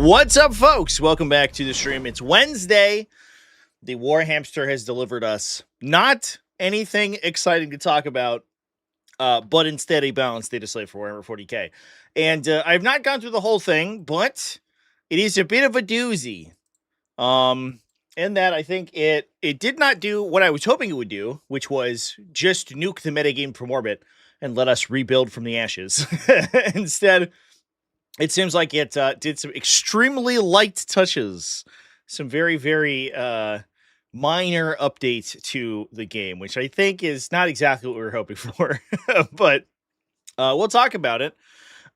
What's up, folks? Welcome back to the stream. It's Wednesday. The Warhamster has delivered us not anything exciting to talk about, but instead a balanced data slate for Warhammer 40k. And I've not gone through the whole thing, but it is a bit of a doozy. In that I think it did not do what I was hoping it would do, which was just nuke the metagame from orbit and let us rebuild from the ashes. Instead, it seems like it did some extremely light touches, some very, very minor updates to the game, which I think is not exactly what we were hoping for, but we'll talk about it.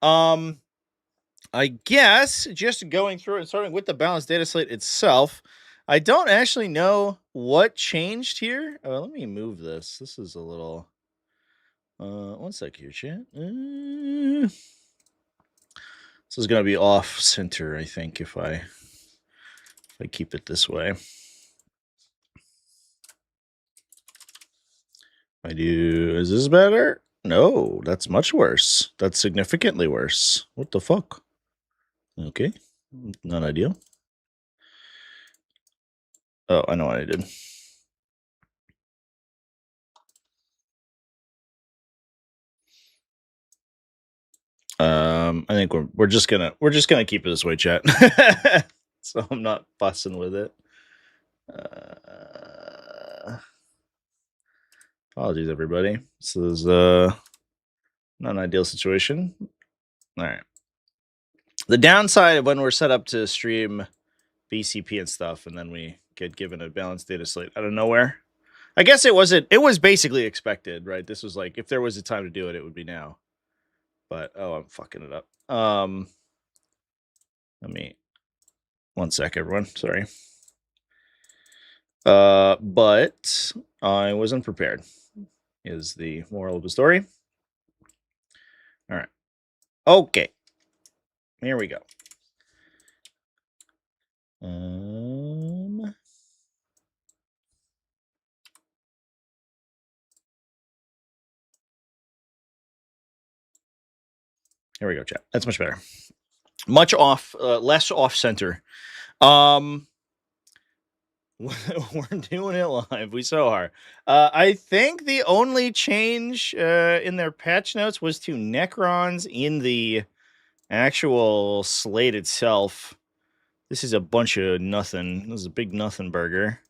I guess just going through and starting with the balanced data slate itself, I don't actually know what changed here. Let me move this. This is a little... one sec here, chat. This is going to be off center, I think, if I keep it this way. I do. Is this better? No, that's much worse. That's significantly worse. What the fuck? Okay, not ideal. Oh, I know what I did. I think we're just gonna keep it this way, chat. So I'm not fussing with it. Apologies, everybody. This is not an ideal situation. All right. The downside of when we're set up to stream BCP and stuff, and then we get given a balanced data slate out of nowhere. I guess it wasn't. It was basically expected, right? This was like, if there was a time to do it, it would be now. But I'm fucking it up. Let me 1 sec, everyone. Sorry. But I wasn't prepared. Is the moral of the story. All right. Okay. Here we go. Here we go, chat. That's much better. Much off, less off center. We're doing it live. We so are. I think the only change in their patch notes was to Necrons in the actual slate itself. This is a bunch of nothing. This is a big nothing burger.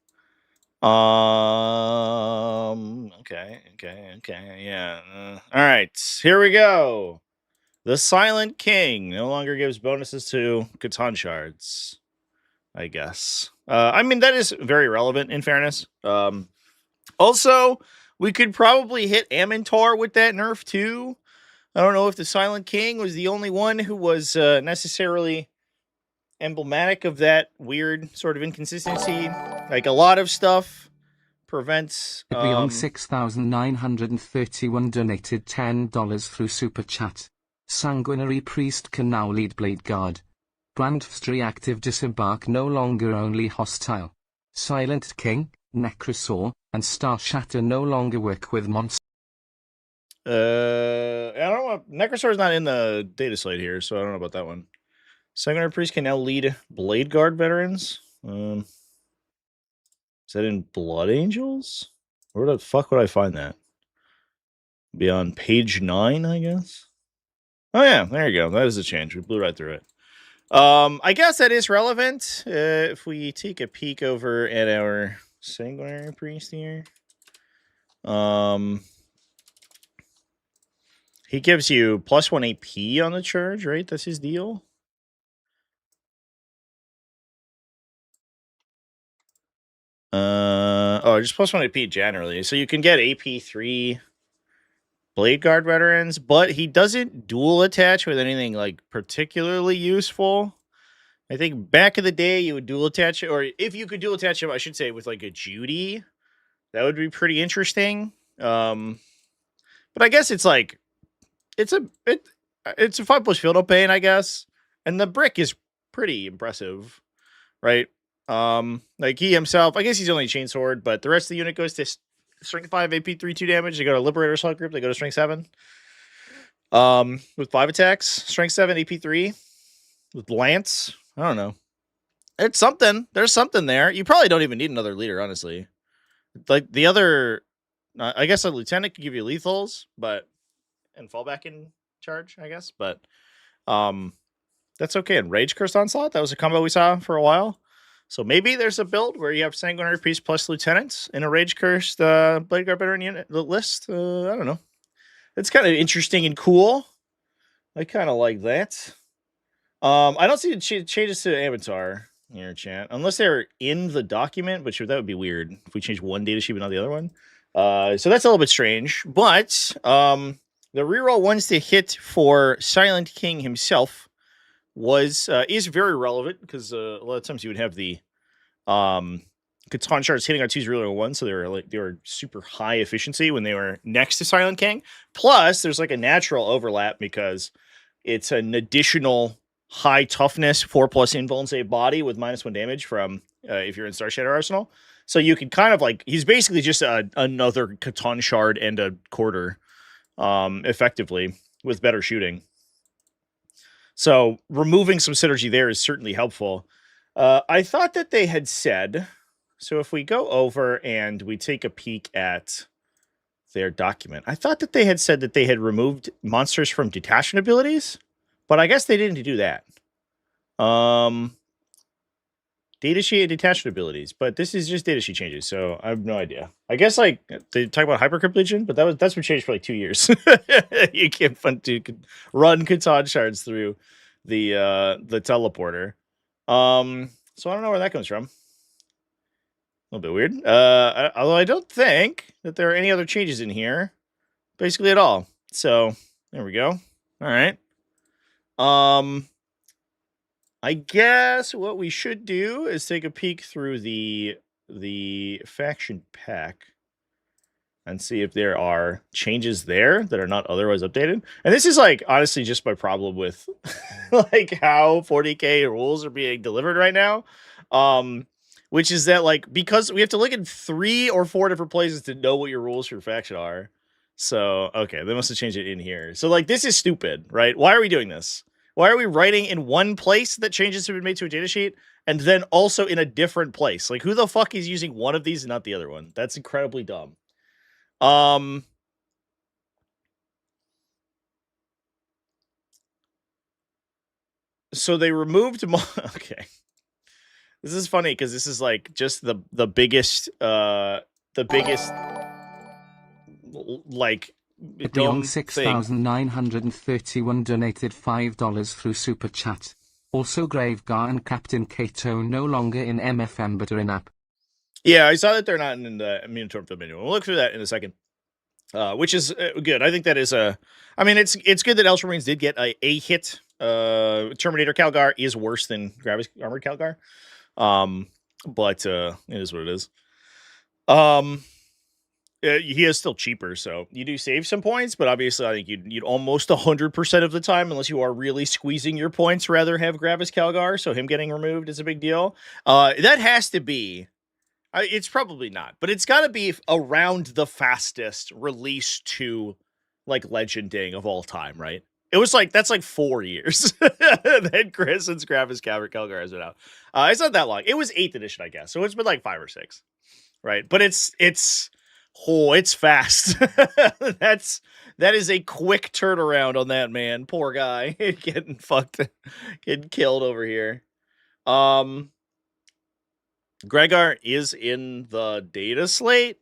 Okay, yeah. All right, here we go. The Silent King no longer gives bonuses to Catan shards, I guess. I mean, that is very relevant, in fairness. Also, we could probably hit Amintor with that nerf, too. I don't know if the Silent King was the only one who was necessarily emblematic of that weird sort of inconsistency. Like, a lot of stuff prevents... Beyond 6,931 donated $10 through Super Chat. Sanguinary Priest can now lead Blade Guard. Brandf's active Disembark no longer only hostile. Silent King, Necrosaur, and Star Shatter no longer work with monsters. I don't know. Necrosaur is not in the data slate here, so I don't know about that one. Sanguinary Priest can now lead Blade Guard veterans. Is that in Blood Angels? Where the fuck would I find that? Be on page 9, I guess. Oh yeah, there you go. That is a change. We blew right through it. I guess that is relevant. If we take a peek over at our Sanguinary Priest here. He gives you +1 AP on the charge, right? That's his deal. Just +1 AP generally. So you can get AP3 Blade Guard veterans, but he doesn't dual attach with anything like particularly useful. I think back in the day you would dual attach, or if you could dual attach him, I should say, with like a Judy, that would be pretty interesting. But I guess it's like it's a 5+ field of pain, I guess, and the brick is pretty impressive, right? Like he himself, I guess he's only a chainsword, but the rest of the unit goes to strength 5 AP 3/2 damage. They go to Liberator Assault Group. They go to strength 7. With 5 attacks, strength 7 AP 3 with Lance. I don't know. It's something. There's something there. You probably don't even need another leader, honestly. Like the other, I guess a lieutenant could give you lethals, and fall back in charge, I guess. But that's okay. And Rage Cursed Onslaught, that was a combo we saw for a while. So maybe there's a build where you have Sanguinary Priest plus Lieutenants in a Rage Cursed Blade Guard veteran unit list. I don't know. It's kind of interesting and cool. I kind of like that. I don't see the changes to Avatar here, chat, unless they're in the document, but sure, that would be weird if we change one data sheet but not the other one. So that's a little bit strange. But the reroll ones to hit for Silent King himself is very relevant because a lot of times you would have the Catan shards hitting on 2's reroll one, so they were super high efficiency when they were next to Silent King. Plus, there's like a natural overlap because it's an additional high toughness 4+ invuln save body with -1 damage from if you're in Star Shatter Arsenal. So you can kind of like, he's basically just another Catan shard and a quarter effectively with better shooting. So removing some synergy there is certainly helpful. I thought that they had said, so if we go over and we take a peek at their document, I thought that they had said that they had removed monsters from detachment abilities, but I guess they didn't do that. Datasheet and detachment abilities, but this is just datasheet changes, so I have no idea. I guess like they talk about Hypercrypt Legion, but that's been changed for like 2 years. You can't run Catan shards through the teleporter. So I don't know where that comes from. A little bit weird. Although I don't think that there are any other changes in here, basically at all. So there we go. All right. I guess what we should do is take a peek through the faction pack and see if there are changes there that are not otherwise updated. And this is like honestly just my problem with like how 40k rules are being delivered right now. Which is that like, because we have to look in 3 or 4 different places to know what your rules for your faction are. So, okay, they must have changed it in here. So like, this is stupid, right? Why are we doing this? Why are we writing in one place that changes have been made to a datasheet and then also in a different place? Like, who the fuck is using one of these and not the other one? That's incredibly dumb. So they removed okay. This is funny because this is like just the biggest like Beyond 6,931 donated $5 through Super Chat. Also Gravegar and Captain Kato no longer in MFM but are in app. Yeah, I saw that they're not in the Minotaur Field menu. We'll look through that in a second. Which is good. I think that is I mean, it's good that Eldramarines did get a hit. Terminator Calgar is worse than Gravis Armored Calgar. But it is what it is. He is still cheaper, so you do save some points, but obviously I think you'd almost 100% of the time, unless you are really squeezing your points, rather have Gravis Calgar, so him getting removed is a big deal. That has to be, it's probably not, but it's got to be around the fastest release to, like, legending of all time, right? It was like, that's like 4 years that Chris and Gravis Calgar has been out. It's not that long. It was 8th edition, I guess, so it's been like 5 or 6, right? But it's fast. That is a quick turnaround on that man. Poor guy getting killed over here. Gregar is in the data slate.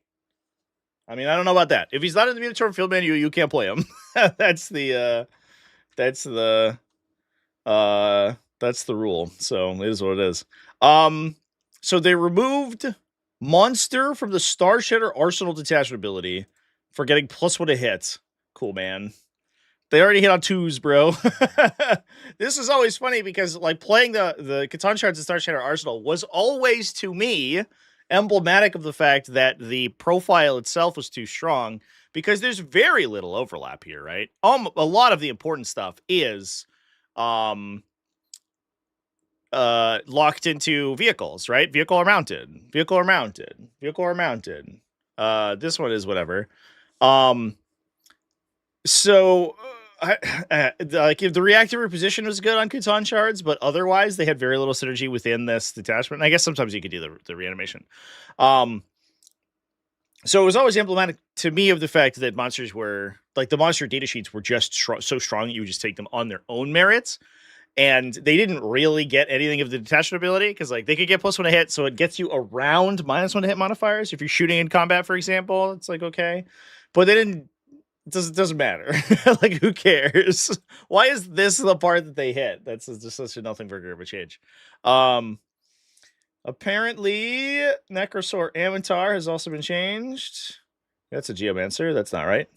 I mean, I don't know about that. If he's not in the Minotaur Field menu, you can't play him. That's the rule. So it is what it is. So they removed Monster from the Star Shatter Arsenal detachment ability for getting +1 to hit. Cool, man. They already hit on 2s, bro. This is always funny because like playing the Catan shards and Star Shatter Arsenal was always, to me, emblematic of the fact that the profile itself was too strong because there's very little overlap here, right? A lot of the important stuff is locked into vehicles, right? Vehicle or mounted. This one is whatever. So Like if the reactive reposition was good on Catan shards, but otherwise they had very little synergy within this detachment. And I guess sometimes you could do the reanimation. So it was always emblematic to me of the fact that monsters were like the monster data sheets were just so strong that you would just take them on their own merits. And they didn't really get anything of the detachment ability because like they could get +1 to hit, so it gets you around -1 to hit modifiers. If you're shooting in combat, for example, it's like okay. But they didn't. It doesn't matter. Like, who cares? Why is this the part that they hit? That's just such a nothing burger of a change. Apparently, Necrosaur Amintar has also been changed. That's a Geomancer. That's not right.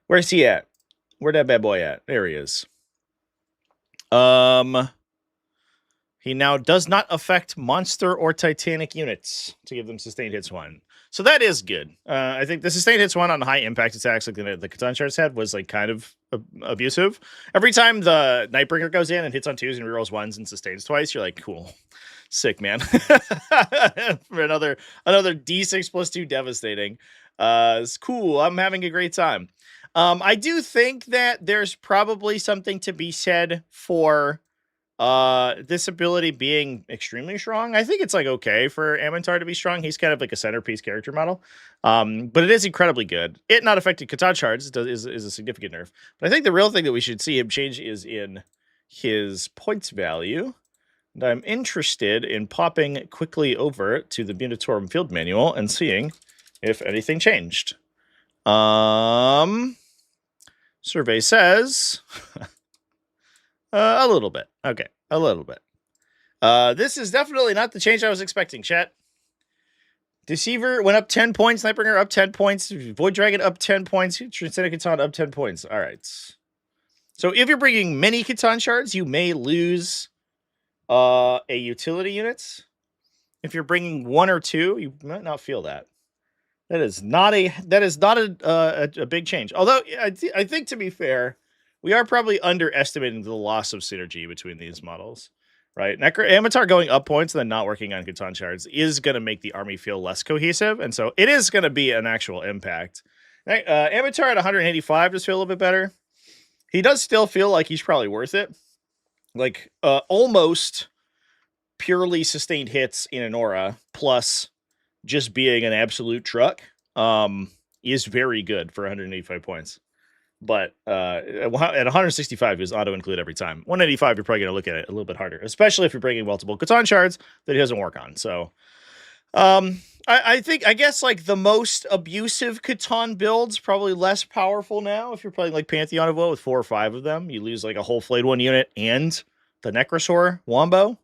Where's he at? Where'd that bad boy at? There he is. He now does not affect monster or titanic units to give them sustained hits 1. So that is good. I think the sustained hits 1 on high impact attacks like the Catan shards had was like kind of abusive. Every time the Nightbringer goes in and hits on 2s and rerolls 1s and sustains twice, you're like, cool. Sick, man. For another D6 +2 devastating. It's cool. I'm having a great time. I do think that there's probably something to be said for this ability being extremely strong. I think it's like okay for Amintar to be strong. He's kind of like a centerpiece character model. But it is incredibly good. It not affecting Catan shards is a significant nerf. But I think the real thing that we should see him change is in his points value. And I'm interested in popping quickly over to the Munitorum field manual and seeing if anything changed. Survey says a little bit. Okay, a little bit. This is definitely not the change I was expecting, chat. Deceiver went up 10 points. Nightbringer up 10 points. Void Dragon up 10 points. Transcendent Catan up 10 points. All right. So if you're bringing many Catan shards, you may lose a utility unit. If you're bringing 1 or 2, you might not feel that. That is not a big change. Although I think, to be fair, we are probably underestimating the loss of synergy between these models, right? Amintar going up points and then not working on Catan shards is going to make the army feel less cohesive, and so it is going to be an actual impact. Amintar at 185 does feel a little bit better. He does still feel like he's probably worth it. Like almost purely sustained hits in an aura plus just being an absolute truck is very good for 185 points. But at 165 is auto-include every time. 185, you're probably going to look at it a little bit harder, especially if you're bringing multiple Catan shards that he doesn't work on. So I guess like the most abusive Catan builds probably less powerful now. If you're playing like Pantheon of Woe with 4 or 5 of them, you lose like a whole Flayed One unit and the Necrosaur Wombo.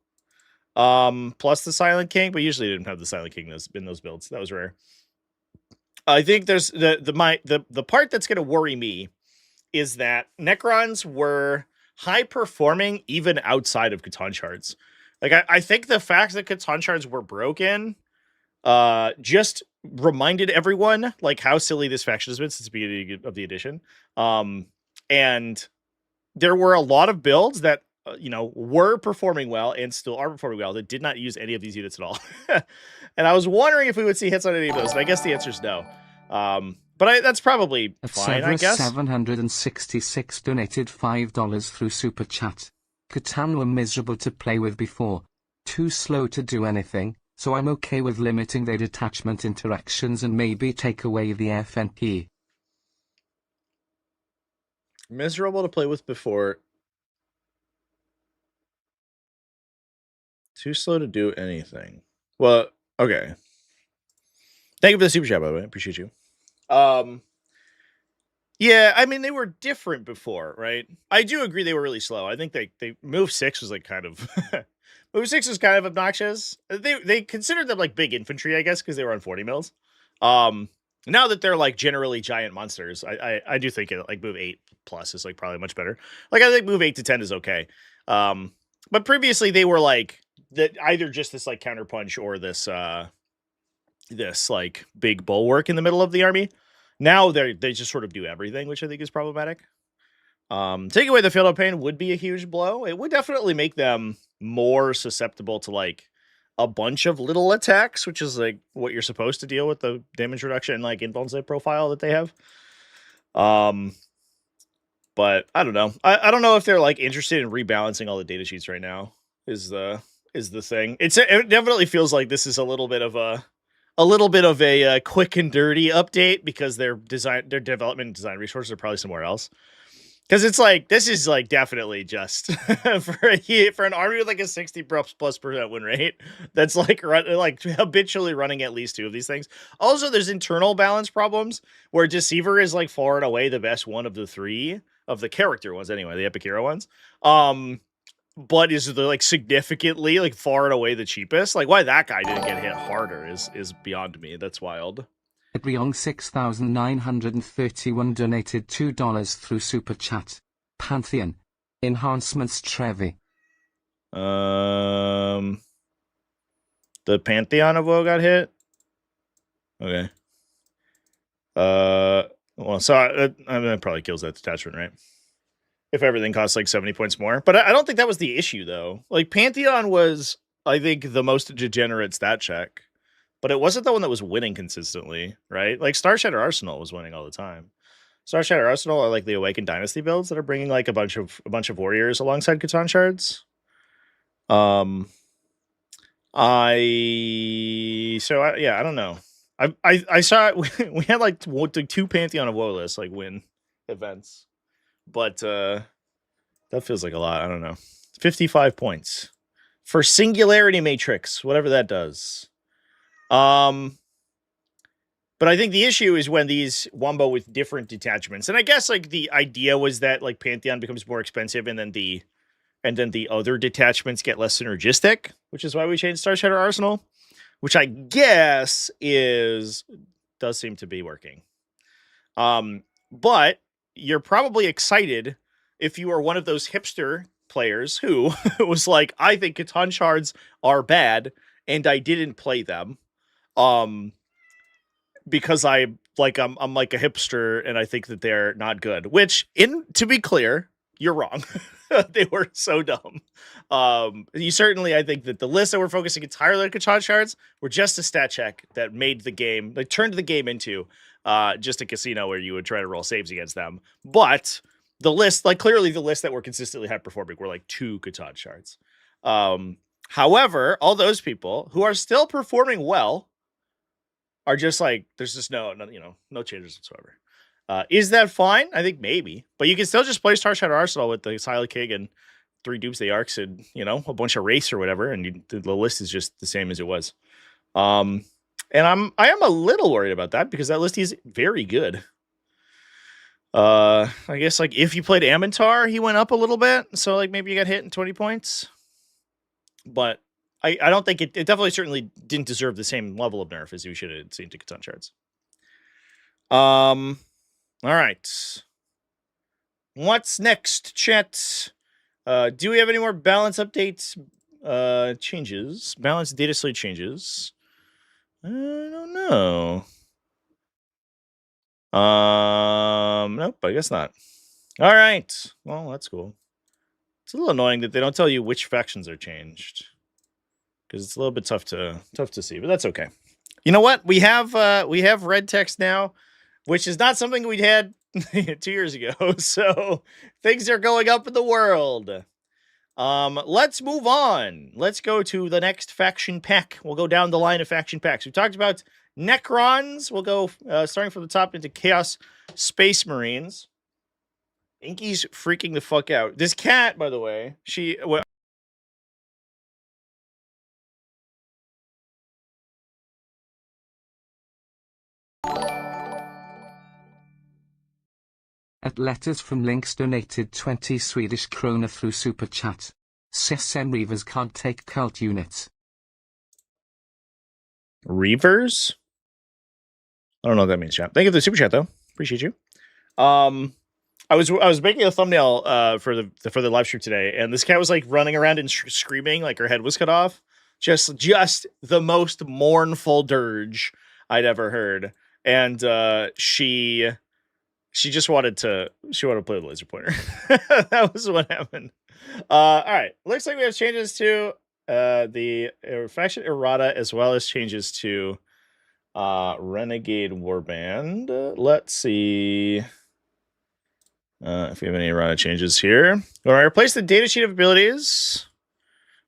Plus the Silent King, but usually didn't have the Silent King in those builds. That was rare. I think there's the part that's going to worry me is that Necrons were high performing even outside of Catan shards. Like I think the fact that Catan shards were broken just reminded everyone like how silly this faction has been since the beginning of the edition. And there were a lot of builds that were performing well and still are performing well that did not use any of these units at all. And I was wondering if we would see hits on any of those. And I guess the answer is no. But that's probably fine, I guess. 766 donated $5 through Super Chat. Catan were miserable to play with before. Too slow to do anything, so I'm okay with limiting their detachment interactions and maybe take away the FNP. Miserable to play with before. Too slow to do anything. Well, okay. Thank you for the super chat, by the way. I appreciate you. Yeah, I mean, they were different before, right? I do agree they were really slow. I think they move 6 was like kind of move 6 was kind of obnoxious. They considered them like big infantry, I guess, because they were on 40 mils. Now that they're like generally giant monsters, I do think it, like move 8 plus is like probably much better. Like I think move 8 to 10 is okay. But previously they were like that either just this like counterpunch or this like big bulwark in the middle of the army. Now they just sort of do everything, which I think is problematic. Taking away the field of pain would be a huge blow. It would definitely make them more susceptible to like a bunch of little attacks, which is like what you're supposed to deal with the damage reduction like invuln save profile that they have. But I don't know. I don't know if they're like interested in rebalancing all the data sheets right now. Is the thing? It definitely feels like this is a little bit of a quick and dirty update because their development and design resources are probably somewhere else. Because it's like this is like definitely just for an army with like a 60+% win rate that's like habitually running at least 2 of these things. Also, there's internal balance problems where Deceiver is like far and away the best one of the 3 of the character ones anyway, the epic hero ones. But is the like significantly like far and away the cheapest? Like why that guy didn't get hit harder is beyond me. That's wild. Adriong 6931 donated $2 through Super Chat. Pantheon. Enhancements Trevi. The Pantheon of Woe got hit? Okay. Well, so I mean, that probably kills that detachment, right? If everything costs like 70 points more. But I don't think that was the issue, though. Like, Pantheon was, I think, the most degenerate stat check. But it wasn't the one that was winning consistently, right? Like, Starshatter Arsenal was winning all the time. Starshatter Arsenal are like the Awakened Dynasty builds that are bringing like a bunch of warriors alongside Catan Shards. I don't know. I saw it, we had like 2 Pantheon of Woe lists like win events, but that feels like a lot. I don't know. 55 points for Singularity Matrix, whatever that does. But I think the issue is when these wombo with different detachments, and I guess like the idea was that like Pantheon becomes more expensive, and then the other detachments get less synergistic, which is why we changed Starshatter Arsenal, which I guess does seem to be working. But you're probably excited if you are one of those hipster players who was like, I think Catan Shards are bad, and I didn't play them. Because I'm like a hipster and I think that they're not good, which to be clear, you're wrong. They were so dumb. You certainly, I think that the lists that were focusing entirely on Catan Shards were just a stat check that made the game, like turned the game into just a casino where you would try to roll saves against them. But the list, like clearly the lists that were consistently high performing were like 2 Catan Shards. However, all those people who are still performing well are just like, there's just no changes whatsoever. Is that fine? I think maybe, but you can still just play Starshatter Arsenal with the Silent King and 3 Doomsday Arcs and a bunch of Wraiths or whatever, and the list is just the same as it was. And I am a little worried about that because that list is very good. I guess like if you played Amintar, he went up a little bit, so like maybe you got hit in 20 points, but I don't think it definitely certainly didn't deserve the same level of nerf as you should have seen to Catan Shards. All right. What's next, chat? Do we have any more balance updates? Changes? Balance data slate changes? I don't know. Nope, I guess not. All right. Well, that's cool. It's a little annoying that they don't tell you which factions are changed, because it's a little bit tough to see, but that's okay. You know what? We have red text now, which is not something we'd had 2 years ago. So things are going up in the world. Let's move on. Let's go to the next faction pack. We'll go down the line of faction packs. We talked about Necrons. We'll go starting from the top into Chaos Space Marines. Inky's freaking the fuck out. This cat, by the way, At letters from Links donated 20 Swedish krona through Super Chat. System Reavers can't take cult units. Reavers? I don't know what that means, chat. Thank you for the Super Chat, though. Appreciate you. I was making a thumbnail for the live stream today, and this cat was like running around and screaming like her head was cut off. Just the most mournful dirge I'd ever heard. And she just wanted to play the laser pointer. That was what happened. All right. Looks like we have changes to the faction errata as well as changes to Renegade Warband. Let's see. If we have any errata changes here. When I replace the datasheet of abilities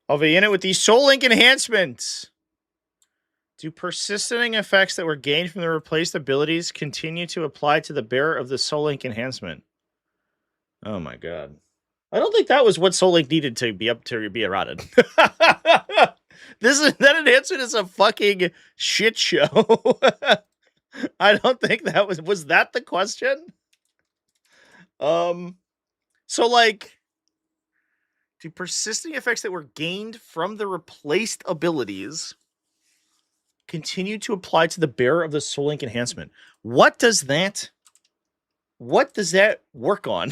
of a unit with the Soul Link enhancement, do persisting effects that were gained from the replaced abilities continue to apply to the bearer of the Soul Link enhancement? Oh my god. I don't think that was what Soul Link needed to be errated. That enhancement is a fucking shit show. I don't think that was that the question? So like, do persisting effects that were gained from the replaced abilities continue to apply to the bearer of the Soul Link enhancement? What does that work on?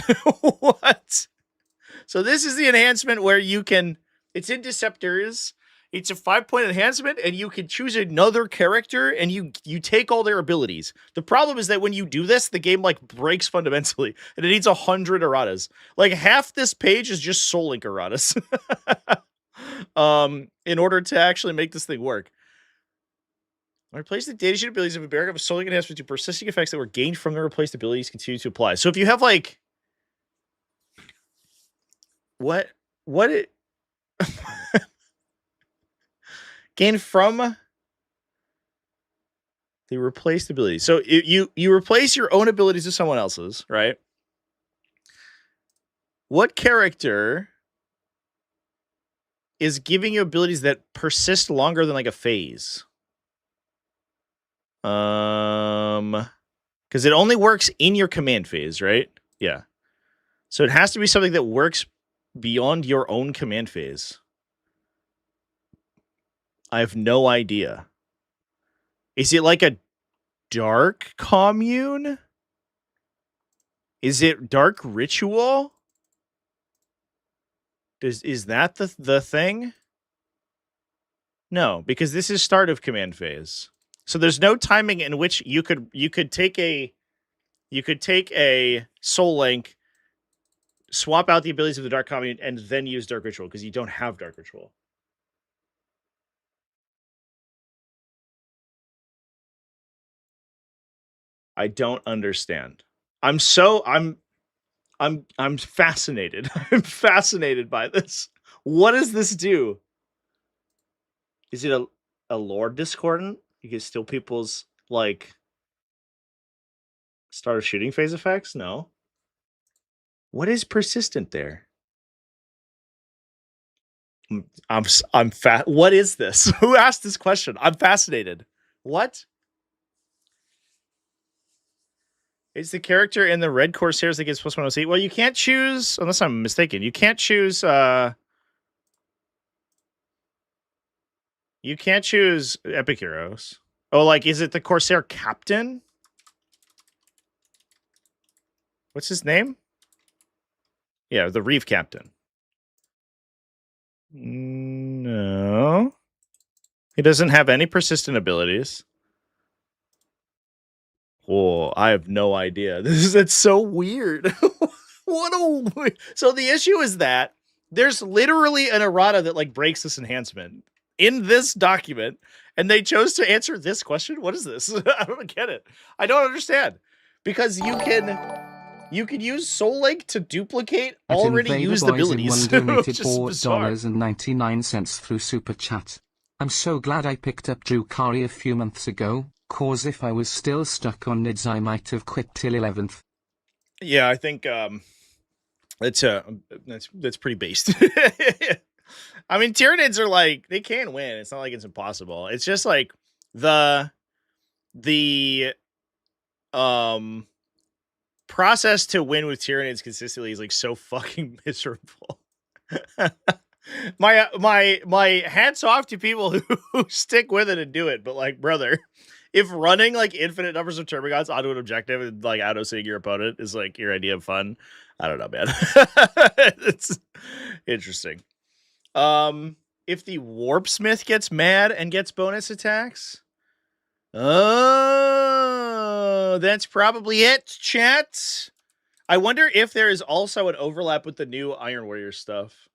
What? So this is the enhancement where you can, it's in Deceptors. It's a 5-point enhancement, and you can choose another character, and you take all their abilities. The problem is that when you do this, the game like breaks fundamentally, and it needs 100 erratas. Like half this page is just Soul Link erratas. In order to actually make this thing work. Replace the datasheet abilities of a Berekh of a Soul Link enhancement to persisting effects that were gained from the replaced abilities continue to apply. So if you have like what it gained from the replaced abilities. So you replace your own abilities with someone else's, right? What character is giving you abilities that persist longer than like a phase? Because it only works in your command phase, right? Yeah. So it has to be something that works beyond your own command phase. I have no idea. Is it like a dark commune? Is it dark ritual? Is that the thing? No, because this is start of command phase. So there's no timing in which you could take a Soul Link, swap out the abilities of the Dark Commune, and then use Dark Ritual, because you don't have Dark Ritual. I don't understand. I'm fascinated. I'm fascinated by this. What does this do? Is it a Lord Discordant? You can steal people's like start of shooting phase effects? No. What is persistent there? I'm fat. What is this? Who asked this question? I'm fascinated. What? It's the character in the Red Corsairs that gets plus 108. Well, you can't choose, unless I'm mistaken. You can't choose. You can't choose Epic Heroes. Oh, like, is it the Corsair Captain? What's his name? Yeah, the Reeve Captain. No. He doesn't have any persistent abilities. Oh, I have no idea. It's so weird. So the issue is that there's literally an errata that like breaks this enhancement in this document, and they chose to answer this question. What is this? I don't get it. I don't understand, because you can use Soul Link to duplicate already used abilities. Donated $4.99 through Super Chat. I'm so glad I picked up Drukhari a few months ago, cause if I was still stuck on Nids I might have quit till 11th. Yeah, I think that's pretty based. I mean, Tyranids are like, they can win. It's not like it's impossible. It's just like the process to win with Tyranids consistently is like so fucking miserable. My hats off to people who stick with it and do it, but like, brother, if running like infinite numbers of Termagants onto an objective and like auto-seeing your opponent is like your idea of fun, I don't know, man. It's interesting. If the Warpsmith gets mad and gets bonus attacks, oh, that's probably it, chat. I wonder if there is also an overlap with the new Iron Warrior stuff.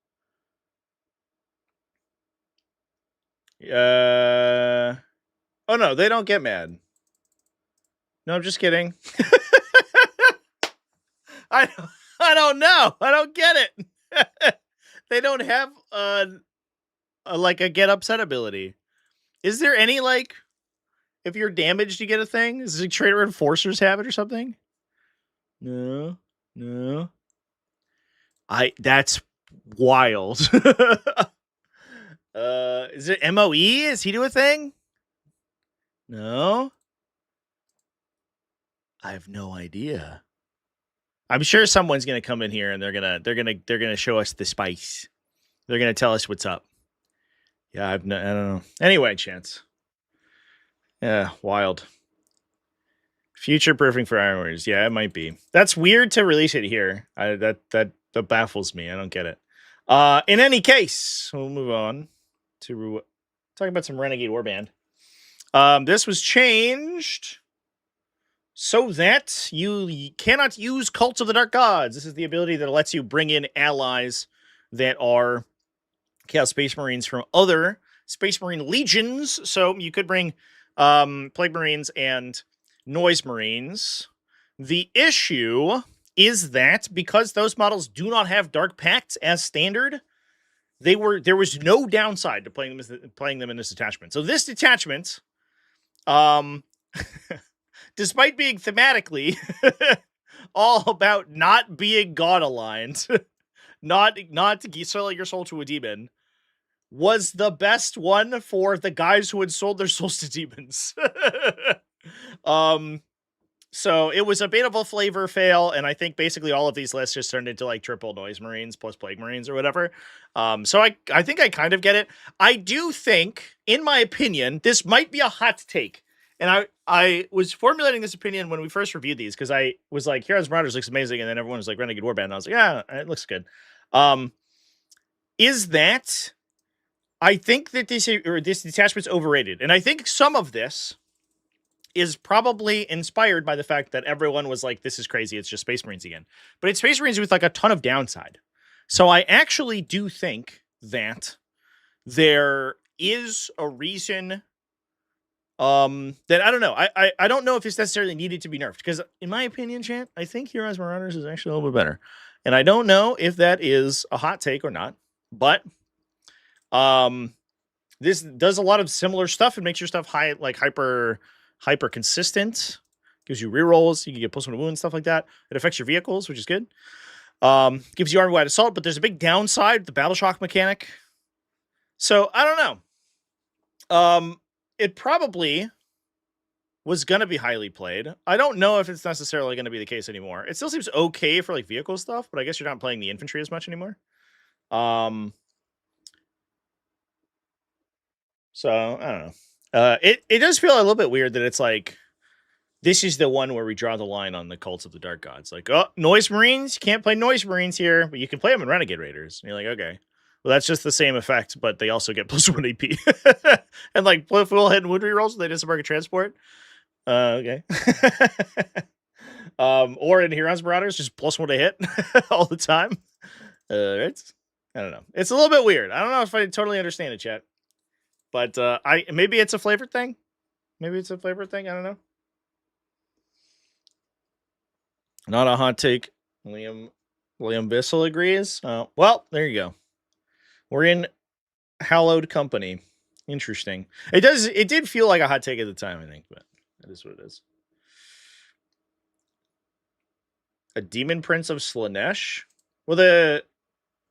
Oh no, they don't get mad. No, I'm just kidding. I don't know. I don't get it. They don't have like a get upset ability. Is there any like if you're damaged you get a thing? Is it Traitor Enforcers have it or something? No. That's wild. Is it MOE? Is he do a thing? No. I have no idea. I'm sure someone's gonna come in here and they're gonna show us the spice. They're gonna tell us what's up. Yeah, I don't know. Anyway, Chance. Yeah, wild. Future proofing for Iron Warriors. Yeah, it might be. That's weird to release it here. That baffles me. I don't get it. In any case, we'll move on to talking about some Renegade Warband. This was changed so that you cannot use Cults of the Dark Gods. This is the ability that lets you bring in allies that are Chaos Space Marines from other Space Marine legions. So you could bring Plague Marines and Noise Marines. The issue is that because those models do not have Dark Pacts as standard, there was no downside to playing them in this detachment. So this detachment, despite being thematically all about not being God aligned, not to sell your soul to a demon, was the best one for the guys who had sold their souls to demons. So it was a bit of a flavor fail, and I think basically all of these lists just turned into like triple Noise Marines plus Plague Marines or whatever. So I think I kind of get it. I do think, in my opinion, this might be a hot take. And I was formulating this opinion when we first reviewed these, because I was like, Heroes Marauders looks amazing, and then everyone was like, Renegade Warband, and I was like, yeah, it looks good. Is that I think that this detachment's overrated. And I think some of this is probably inspired by the fact that everyone was like, this is crazy, it's just Space Marines again. But it's Space Marines with like a ton of downside. So I actually do think that there is a reason that I don't know. I don't know if it's necessarily needed to be nerfed, because in my opinion, Chant, I think Heroes Marauders is actually a little bit better. And I don't know if that is a hot take or not, but this does a lot of similar stuff and makes your stuff hyper consistent. Gives you rerolls, you can get +1 to wound and stuff like that. It affects your vehicles, which is good. Gives you army-wide assault, but there's a big downside, the battle shock mechanic. So I don't know. It probably was going to be highly played. I don't know if it's necessarily going to be the case anymore. It still seems okay for like vehicle stuff, but I guess you're not playing the infantry as much anymore. So I don't know. It does feel a little bit weird that it's like, this is the one where we draw the line on the Cults of the Dark Gods. Like, oh, Noise Marines, you can't play Noise Marines here, but you can play them in Renegade Raiders. And you're like, okay. Well, that's just the same effect, but they also get +1 AP. And like full hit and wound rerolls, they disembark a transport. Okay. Or in Heroes Marauders, just +1 to hit all the time. It's, I don't know. It's a little bit weird. I don't know if I totally understand it, chat. But maybe it's a flavor thing. Maybe it's a flavor thing. I don't know. Not a hot take. William Bissell agrees. Well, there you go. We're in hallowed company. Interesting. It did feel like a hot take at the time, I think, but that is what it is. A Demon Prince of Slanesh? Well,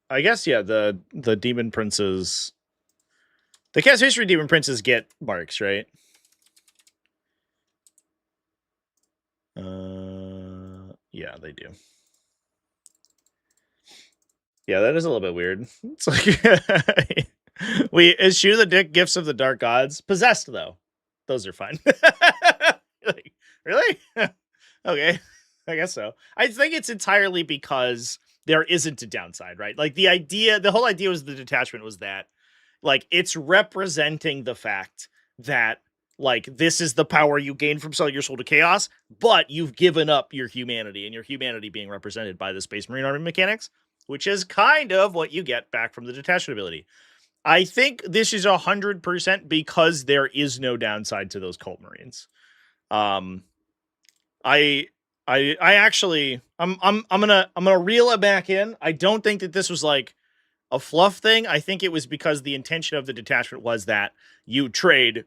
I guess, yeah, the Demon Princes, the Chaos History Demon Princes get marks, right? Yeah, they do. Yeah, that is a little bit weird. It's like we eschew the dick gifts of the dark gods. Possessed, though. Those are fine. Like, really? Okay. I guess so. I think it's entirely because there isn't a downside, right? Like the whole idea was the detachment was that, like, it's representing the fact that, like, this is the power you gain from selling your soul to chaos, but you've given up your humanity, and your humanity being represented by the Space Marine Army mechanics, which is kind of what you get back from the detachment ability. I think this is 100% because there is no downside to those Cult Marines. I I actually I'm gonna reel it back in. I don't think that this was like a fluff thing. I think it was because the intention of the detachment was that you trade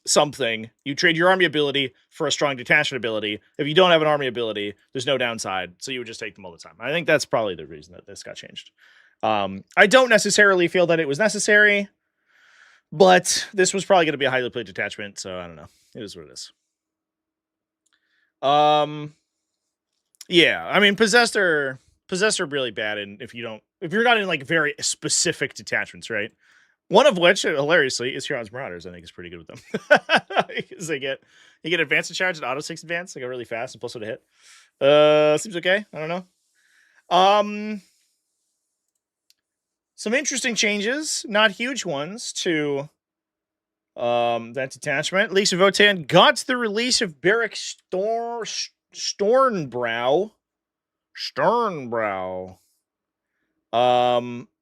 something. You trade your army ability for a strong detachment ability. If you don't have an army ability, there's no downside, so you would just take them all the time. I think that's probably the reason that this got changed. I don't necessarily feel that it was necessary, but this was probably going to be a highly played detachment, so I don't know. It is what it is. Yeah, I mean, possessed are really bad, and if you're not in like very specific detachments, right? One of which, hilariously, is Huron's Marauders. I think is pretty good with them because you get advanced to charge and auto 6 advance. They go really fast and plus 1 to hit. Seems okay. I don't know. Some interesting changes, not huge ones, to that detachment. Leaks of Votann got the release of Berekh Stornbrow.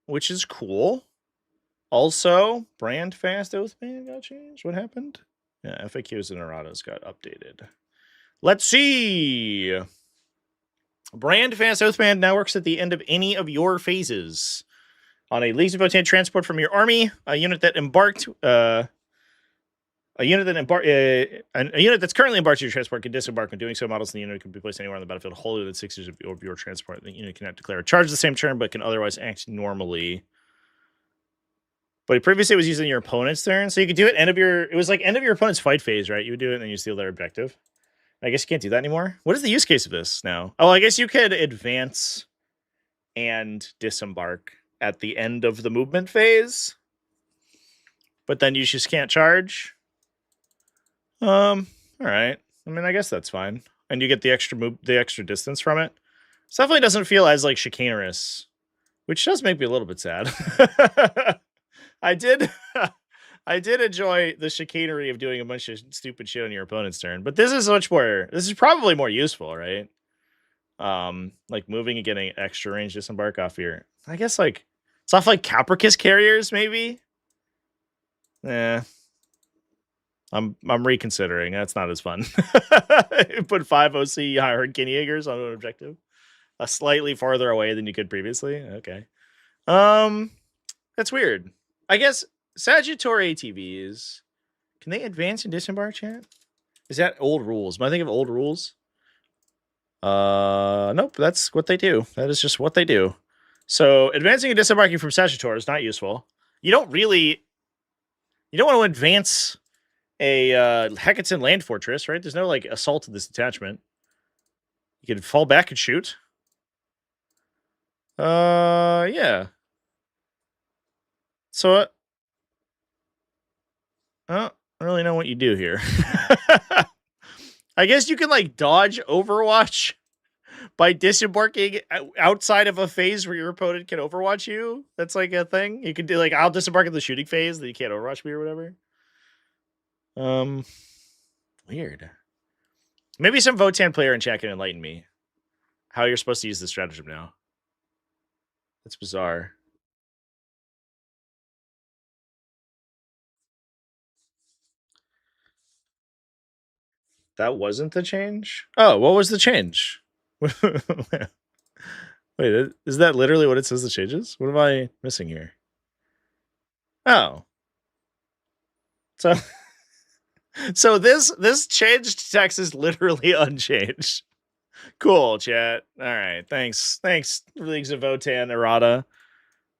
Which is cool. Also, Brand Fast Oathband got changed. What happened? Yeah, FAQs and erratas got updated. Let's see. Brand Fast Oathband now works at the end of any of your phases. On a Legion of Votann transport from your army, a unit that's currently embarked to your transport can disembark. When doing so, models in the unit can be placed anywhere on the battlefield wholly within 6 years of your transport. The unit cannot declare a charge the same turn, but can otherwise act normally. But previously it was using your opponent's turn, so you could do it end of your opponent's fight phase, right? You would do it and then you steal their objective. I guess you can't do that anymore. What is the use case of this now? Oh, I guess you could advance and disembark at the end of the movement phase, but then you just can't charge. All right. I mean, I guess that's fine, and you get the extra distance from it. It definitely doesn't feel as like chicanerous, which does make me a little bit sad. I did enjoy the chicanery of doing a bunch of stupid shit on your opponent's turn, but this is probably more useful, right? Like moving and getting extra range disembark off your, I guess like it's off like Capricus carriers, maybe. I'm reconsidering. That's not as fun. Put 5 OC hired Guinea Eagers on an objective, slightly farther away than you could previously. Okay, that's weird. I guess Sagittarius ATVs, can they advance and disembark, chat? Is that old rules? Am I thinking of old rules? Nope, that's what they do. That is just what they do. So advancing and disembarking from Sagittarius is not useful. You don't want to advance a Hecatan land fortress, right? There's no like assault of this detachment. You can fall back and shoot. Yeah. So I don't really know what you do here. I guess you can like dodge Overwatch by disembarking outside of a phase where your opponent can Overwatch you. That's like a thing. You can do like, I'll disembark in the shooting phase, that you can't Overwatch me or whatever. Weird. Maybe some Votann player in chat can enlighten me how you're supposed to use this stratagem now. That's bizarre. That wasn't the change? Oh, what was the change? Wait, is that literally what it says the changes? What am I missing here? Oh. So this changed text is literally unchanged. Cool, chat. All right, thanks, Leagues of Votann errata.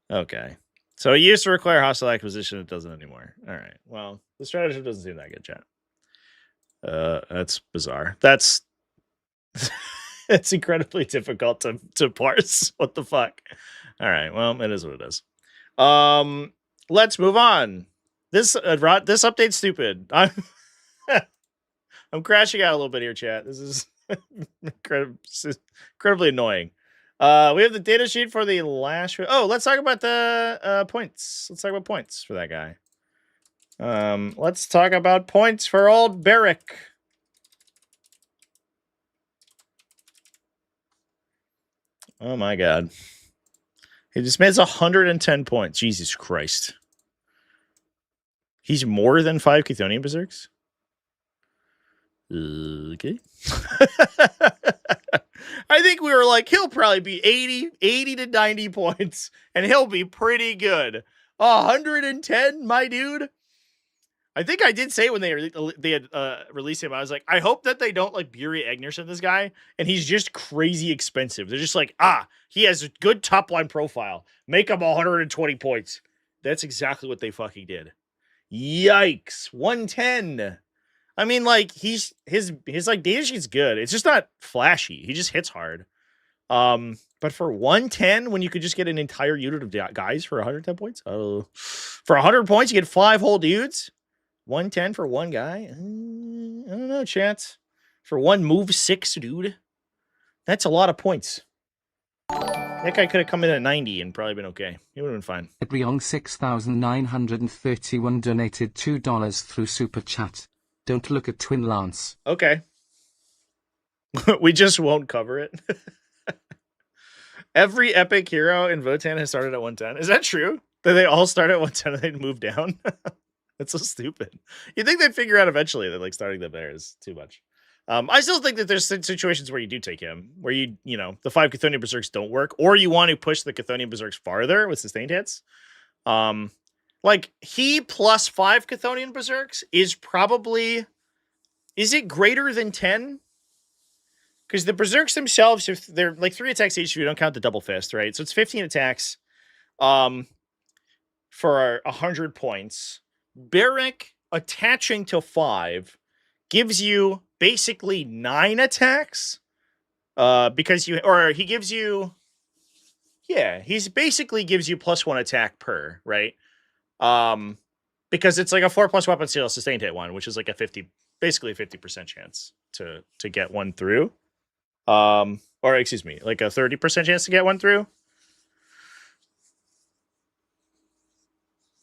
Okay, so it used to require hostile acquisition. It doesn't anymore. All right, well, the strategy doesn't seem that good, chat. That's bizarre. That's it's incredibly difficult to parse. What the fuck? All right, well, it is what it is. Let's move on. This update's stupid. I'm crashing out a little bit here, chat. This is incredibly annoying. We have the data sheet for the last. Oh, let's talk about the points. Let's talk about points for that guy. Let's talk about points for old Berekh. Oh my god. He just made 110 points. Jesus Christ. He's more than 5 Chthonian Berserks? Okay. think we were like, he'll probably be 80 to 90 points, and he'll be pretty good. 110, my dude. I think I did say when they had released him, I was like, I hope that they don't like Buri Egnerson this guy, and he's just crazy expensive. They're just like, he has a good top line profile. Make him 120 points. That's exactly what they fucking did. Yikes. 110. I mean, like, his like data sheet's good. It's just not flashy. He just hits hard. But for 110, when you could just get an entire unit of guys for 110 points, for 100 points, you get 5 whole dudes. 110 for one guy. I don't know, chance. For one move 6, dude. That's a lot of points. That guy could have come in at 90 and probably been okay. He would have been fine. Adriong 6931 donated $2 through Super Chat. Don't look at Twin Lance. Okay. We just won't cover it. Every epic hero in Votann has started at 110. Is that true? That they all start at 110 and they'd move down? That's so stupid. You'd think they'd figure out eventually that like starting them there is too much. I still think that there's situations where you do take him, where you know, the 5 Chthonian Berserks don't work, or you want to push the Chthonian Berserks farther with sustained hits. Like, he plus 5 Chthonian Berserks is probably... Is it greater than 10? Because the Berserks themselves, if they're like 3 attacks each, if you don't count the double fist, right? So it's 15 attacks for 100 points. Berekh attaching to 5 gives you basically 9 attacks. Because he gives you... Yeah, he's basically gives you +1 attack per, right? Because it's like a 4+ weapon seal sustained hit one, which is like basically a 50% chance to get one through. Or excuse me, like a 30% chance to get one through.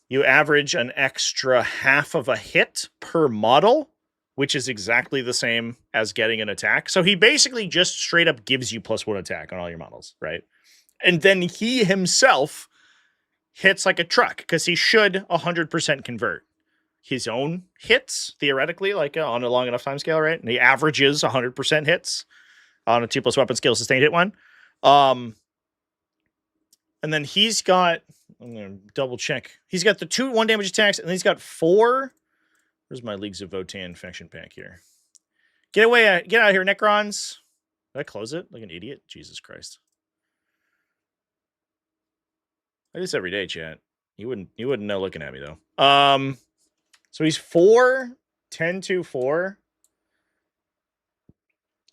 You average an extra half of a hit per model, which is exactly the same as getting an attack. So he basically just straight up gives you +1 attack on all your models, right? And then he himself hits like a truck, because he should 100% convert his own hits, theoretically, like on a long enough time scale, right? And he averages 100% hits on a 2+ weapon skill sustained hit one. And then he's got, I'm going to double check. He's got the 2 1 damage attacks, and then he's got 4. Where's my Leagues of Votann faction pack here? Get out of here, Necrons. Did I close it like an idiot? Jesus Christ. I do this every day, chat. You wouldn't know looking at me though. So he's 4, 10, 2, 4.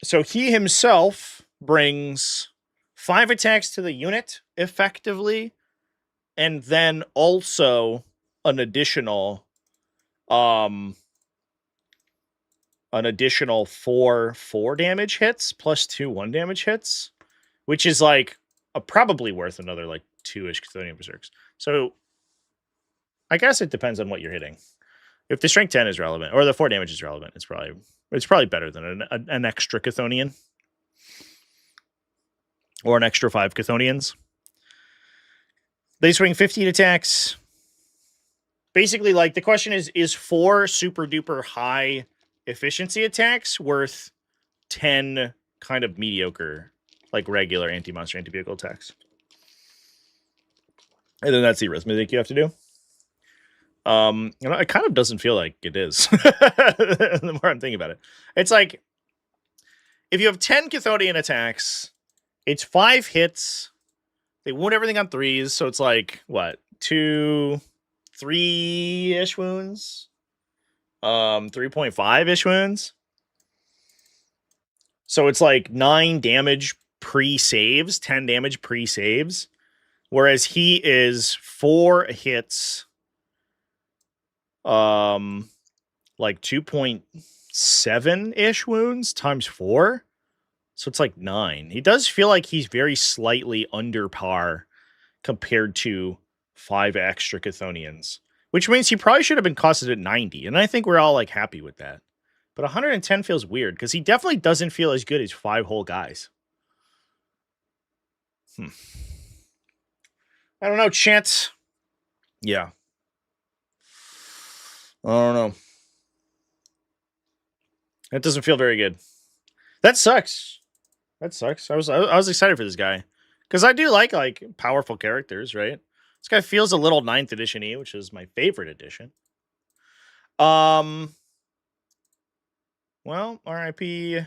So he himself brings 5 attacks to the unit effectively, and then also an additional 4 damage hits plus 2 1 damage hits, which is like probably worth another like 2-ish Chthonian Berserks. So I guess it depends on what you're hitting. If the strength 10 is relevant, or the 4 damage is relevant, it's probably better than an extra Chthonian. Or an extra 5 Chthonians. They swing 15 attacks. Basically, like, the question is 4 super duper high efficiency attacks worth 10 kind of mediocre, like regular anti-monster, anti-vehicle attacks? And then that's the arithmetic you have to do. It kind of doesn't feel like it is. The more I'm thinking about it. It's like, if you have 10 Chthonian attacks, it's 5 hits. They wound everything on 3s, so it's like, what? 2, 3-ish wounds? 3.5-ish wounds? So it's like 9 damage pre-saves, 10 damage pre-saves. Whereas he is 4 hits, like 2.7-ish wounds times 4. So it's like 9. He does feel like he's very slightly under par compared to 5 extra Chthonians, which means he probably should have been costed at 90. And I think we're all like happy with that. But 110 feels weird because he definitely doesn't feel as good as 5 whole guys. I don't know, Chance. Yeah. I don't know. That doesn't feel very good. That sucks. That sucks. I was excited for this guy because I do like powerful characters, right? This guy feels a little 9th edition-y, which is my favorite edition. Well, R.I.P.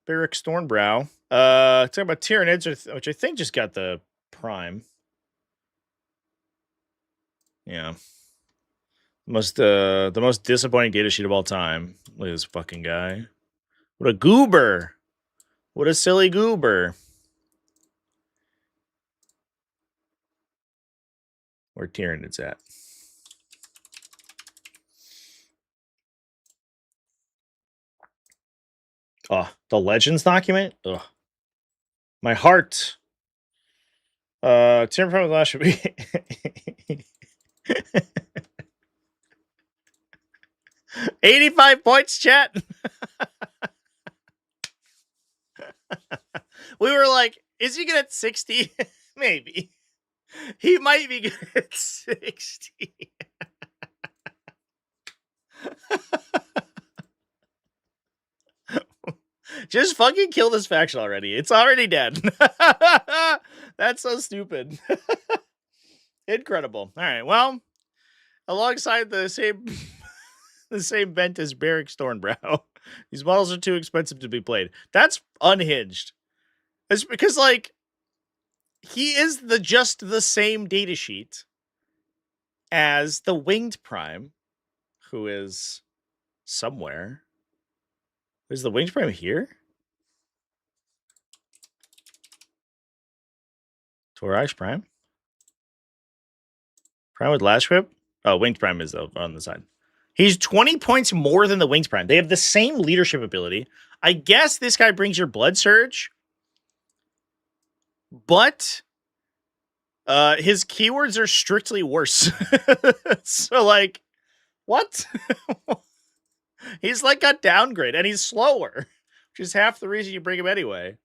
Berekh Stornbrow. Talking about Tyranids, which I think just got the prime. Yeah. The most disappointing datasheet of all time. Look at this fucking guy. What a goober. What a silly goober. Where Tyranids at? Oh, the Legends document? Ugh. My heart. Tim from the last should be 85 points, chat. We were like, is he good at 60? Maybe. He might be good at 60. Just fucking kill this faction already. It's already dead. That's so stupid. Incredible. All right. Well, alongside the same bent as Berekh Stornbrow, these models are too expensive to be played. That's unhinged. It's because he is just the same datasheet as the Winged Prime, who is somewhere. Is the Winged Prime here? Torage Prime? Prime with Lash Whip? Oh, Winged Prime is on the side. He's 20 points more than the Winged Prime. They have the same leadership ability. I guess this guy brings your Blood Surge. But his keywords are strictly worse. So, what? He's got downgrade, and he's slower, which is half the reason you bring him anyway.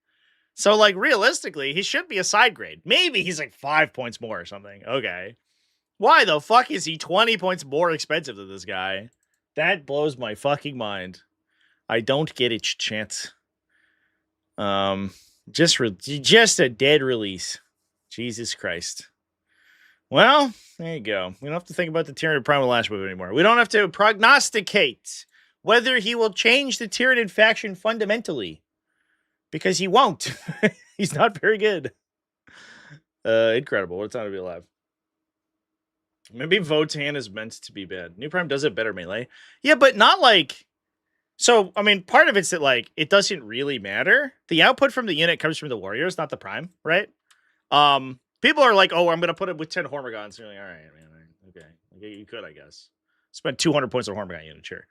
So, realistically, he should be a side grade. Maybe he's 5 points more or something. Okay. Why the fuck is he 20 points more expensive than this guy? That blows my fucking mind. I don't get it, chance. Just a dead release. Jesus Christ. Well, there you go. We don't have to think about the Tyranid Primal Lash Whip anymore. We don't have to prognosticate whether he will change the Tyranid faction fundamentally. Because he won't. He's not very good. Incredible. What a time to be alive. Maybe Votann is meant to be bad. New Prime does it better melee. Yeah, but not So, I mean, part of it's that, it doesn't really matter. The output from the unit comes from the warriors, not the Prime, right? People are like, oh, I'm going to put it with 10 Hormigons. And you're like, all right, man. Okay. You could, I guess. Spend 200 points on Hormigon unit, sure.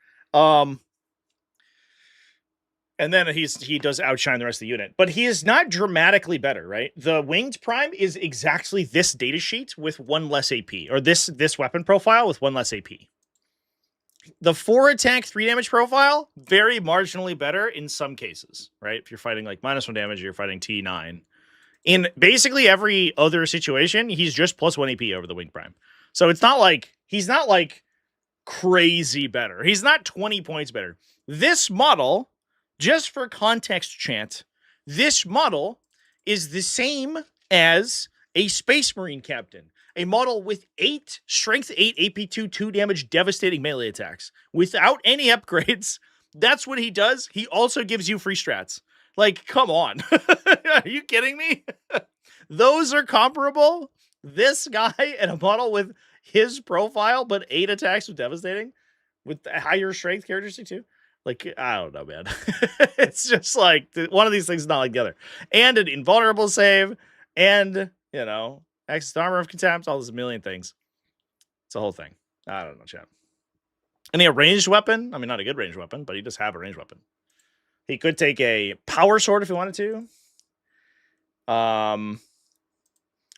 And then he does outshine the rest of the unit. But he is not dramatically better, right? The Winged Prime is exactly this datasheet with 1 less AP. Or this weapon profile with 1 less AP. The 4 attack, 3 damage profile, very marginally better in some cases, right? If you're fighting -1 damage, you're fighting T9. In basically every other situation, he's just +1 AP over the Winged Prime. So it's not he's not crazy better. He's not 20 points better. This model, just for context, chant, this model is the same as a Space Marine Captain. A model with 8 Strength 8 AP2 2 damage devastating melee attacks. Without any upgrades. That's what he does. He also gives you free strats. Come on. Are you kidding me? Those are comparable. This guy and a model with his profile, but 8 attacks with devastating. With higher strength characteristic too. I don't know, man. It's just one of these things is not like the other. And an invulnerable save. And, access to armor of contempt, all those million things. It's a whole thing. I don't know, chat. And a ranged weapon. I mean, not a good ranged weapon, but he does have a ranged weapon. He could take a power sword if he wanted to. All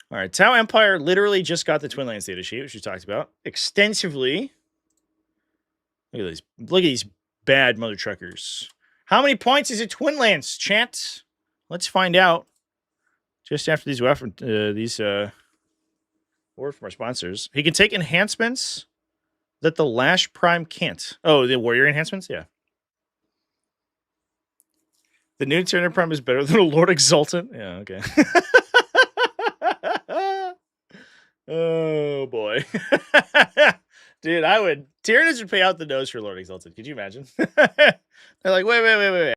right, Tau Empire literally just got the Twin Lands data sheet, which we talked about extensively. Look at these bad mother truckers. How many points is it Twin Lands, chat? Let's find out. Just after these word from our sponsors. He can take enhancements that the Lash Prime can't. Oh, the warrior enhancements? Yeah. The new Tyranid Prime is better than a Lord Exultant. Yeah, okay. Oh boy. Dude, Tyranids would pay out the nose for Lord Exalted. Could you imagine? They're like, wait.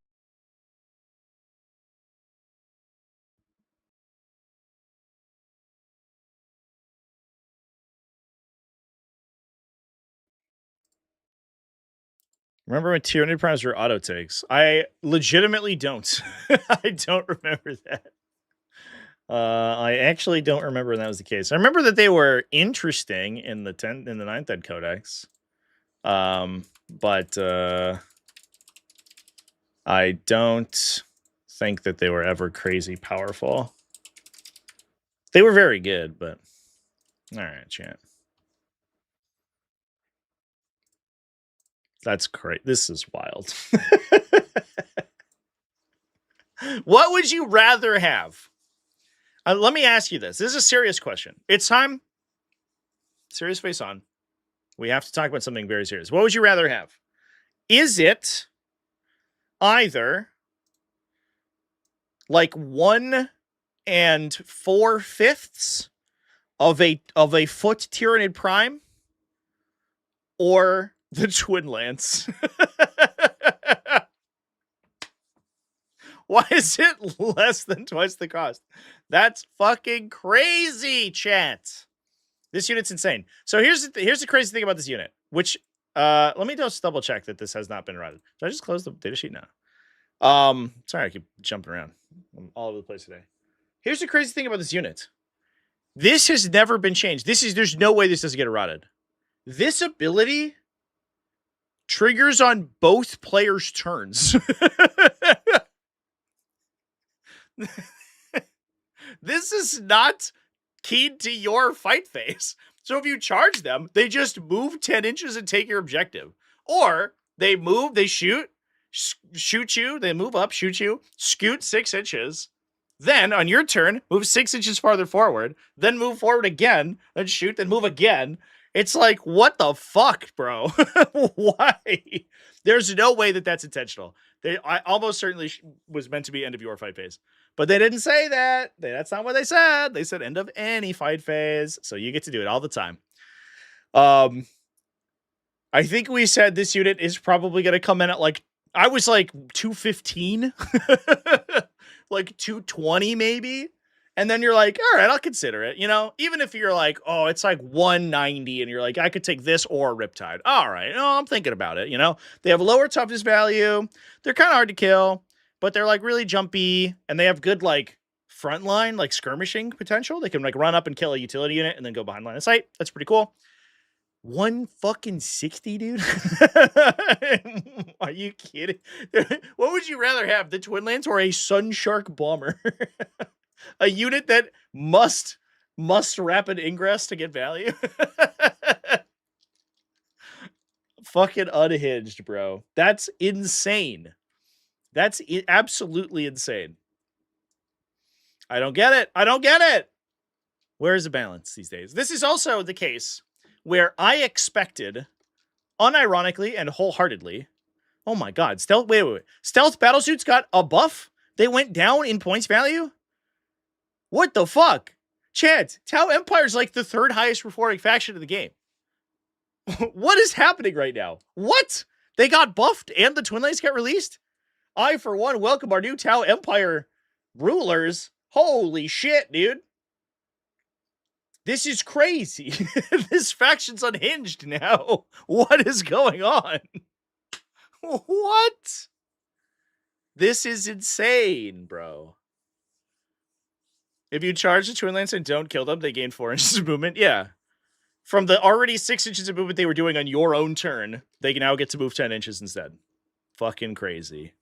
Remember when Tyranid Primes were auto takes? I legitimately don't. I don't remember that. I actually don't remember when that was the case. I remember that they were interesting in the 9th Ed Codex. But I don't think that they were ever crazy powerful. They were very good, but all right, chat. That's great. This is wild. What would you rather have? Let me ask you this. This is a serious question. It's time. Serious face on. We have to talk about something very serious. What would you rather have? Is it either like 1 4/5 of a foot Tyranid Prime, or the Twin Lance? Why is it less than twice the cost? That's fucking crazy, chat. This unit's insane. So here's the crazy thing about this unit, which let me just double check that this has not been routed. Did I just close the datasheet now? Sorry, I keep jumping around. I'm all over the place today. Here's the crazy thing about this unit. This has never been changed. There's no way this doesn't get eroded. This ability triggers on both players' turns. This is not keyed to your fight phase. So if you charge them, they just move 10 inches and take your objective. Or they move, they shoot you, they move up, shoot you, scoot 6 inches. Then on your turn, move 6 inches farther forward, then move forward again, then shoot, then move again. It's like, what the fuck, bro? Why? There's no way that that's intentional. I almost certainly was meant to be end of your fight phase. But they didn't say that. That's not what they said. They said end of any fight phase. So you get to do it all the time. I think we said this unit is probably going to come in at I was like 215, like 220 maybe. And then you're like, all right, I'll consider it. Even if you're like, oh, it's like 190 and you're like, I could take this or Riptide. All right. No, I'm thinking about it. They have lower toughness value. They're kind of hard to kill, but they're like really jumpy and they have good frontline, skirmishing potential. They can run up and kill a utility unit and then go behind line of sight. That's pretty cool. 160, dude. Are you kidding? What would you rather have, the Twin Lance or a Sun Shark Bomber? A unit that must rapid ingress to get value. Fucking unhinged, bro. That's insane. That's absolutely insane. I don't get it. Where's the balance these days? This is also the case where I expected, unironically and wholeheartedly, oh my god, stealth battlesuits got a buff? They went down in points value? What the fuck? Chad, Tau Empire's like the 3rd highest performing faction in the game. What is happening right now? What? They got buffed and the Twin Lanes got released? I, for one, welcome our new Tau Empire rulers. Holy shit, dude. This is crazy. This faction's unhinged now. What is going on? What? This is insane, bro. If you charge the Twin Lance and don't kill them, they gain 4 inches of movement. Yeah. From the already 6 inches of movement they were doing on your own turn, they can now get to move 10 inches instead. Fucking crazy.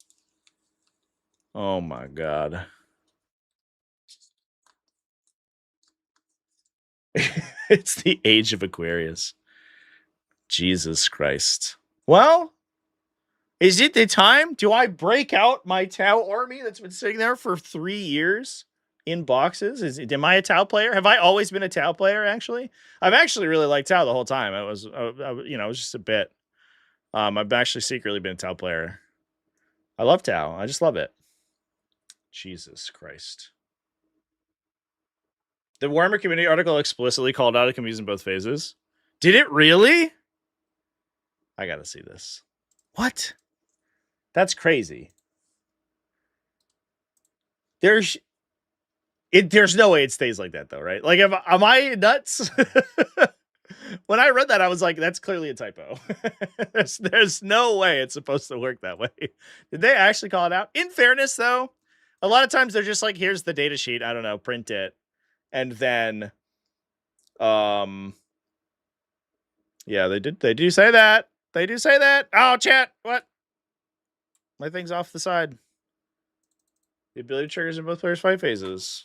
Oh my god. It's the age of Aquarius. Jesus Christ. Well, is it the time? Do I break out my Tau army that's been sitting there for 3 years in boxes? Am I a Tau player? Have I always been a Tau player, actually? I've actually really liked Tau the whole time. It was just a bit. I've actually secretly been a Tau player. I love Tau. I just love it. Jesus Christ. The Warhammer community article explicitly called out it can be used in both phases. Did it really? I gotta see this. What? That's crazy. There's no way it stays like that, though, right? Like, am I nuts? When I read that, I was like, that's clearly a typo. there's no way it's supposed to work that way. Did they actually call it out? In fairness, though, a lot of times they're just like, here's the data sheet. I don't know, print it. And then, yeah, they do say that. They do say that. Oh, chat, what? My thing's off the side. The ability triggers in both players' fight phases.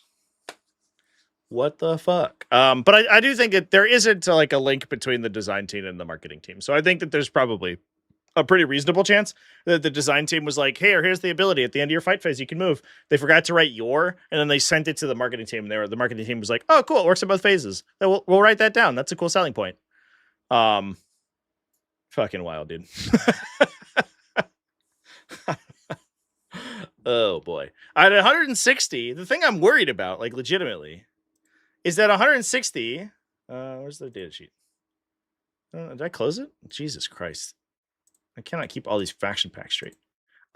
What the fuck? But I do think that there isn't like a link between the design team and the marketing team. So I think that there's probably a pretty reasonable chance that the design team was like, hey, here's the ability at the end of your fight phase. You can move. They forgot to write and then they sent it to the marketing team. And the marketing team was like, oh, cool. It works in both phases. We'll write that down. That's a cool selling point. Fucking wild, dude. Oh, boy. At 160, the thing I'm worried about, like legitimately, is that 160, where's the data sheet? Did I close it? Jesus Christ. I cannot keep all these faction packs straight.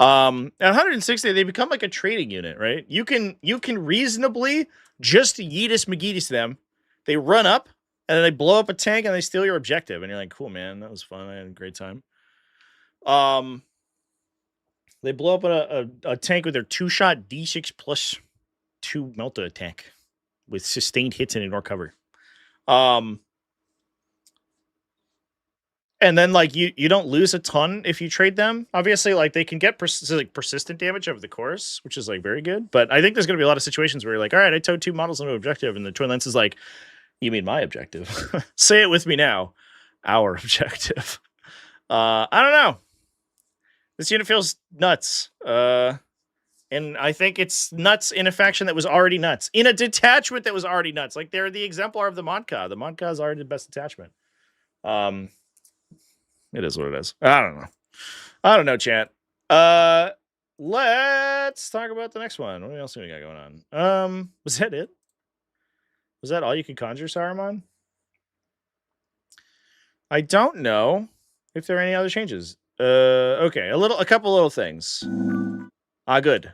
At 160, they become like a trading unit, right? You can reasonably just Yeetus McGeetus them. They run up, and then they blow up a tank, and they steal your objective. And you're like, cool, man, that was fun. I had a great time. They blow up a tank with their 2-shot D6 plus 2 Melta attack with sustained hits and ignore cover. And then like you don't lose a ton if you trade them. Obviously, like they can get persistent damage over the course, which is like very good. But I think there's going to be a lot of situations where you're like, all right, I towed 2 models into objective, and the Twin Lance is like, you mean my objective? Say it with me now. Our objective. I don't know. This unit feels nuts. And I think it's nuts in a faction that was already nuts. In a detachment that was already nuts. Like, they're the exemplar of the Monka. The Monka is already the best detachment. It is what it is. I don't know, chat. Let's talk about the next one. What else do we got going on? Was that it? Was that all you could conjure, Saruman? I don't know if there are any other changes. Okay, a couple little things. Good.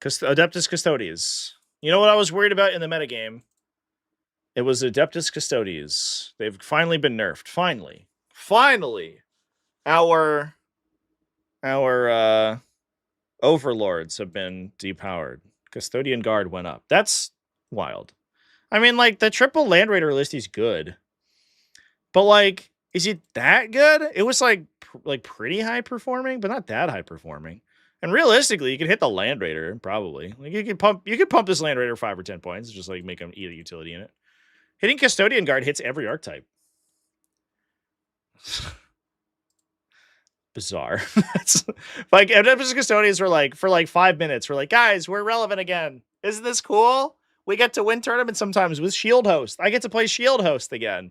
Adeptus Custodes. You know what I was worried about in the metagame? It was Adeptus Custodes. They've finally been nerfed. Finally. Our overlords have been depowered. Custodian Guard went up. That's wild. I mean, like, the triple Land Raider list is good. But, like, is it that good? It was, like pretty high performing, but not that high performing. And realistically, you could hit the Land Raider, probably. Like, you could pump this Land Raider 5 or 10 points, just, like, make them eat a utility unit. Hitting Custodian Guard hits every archetype. Bizarre. Like, Adeptus Custodes were like, for like 5 minutes, we're like, guys, we're relevant again. Isn't this cool? We get to win tournaments sometimes with Shield Host. I get to play Shield Host again.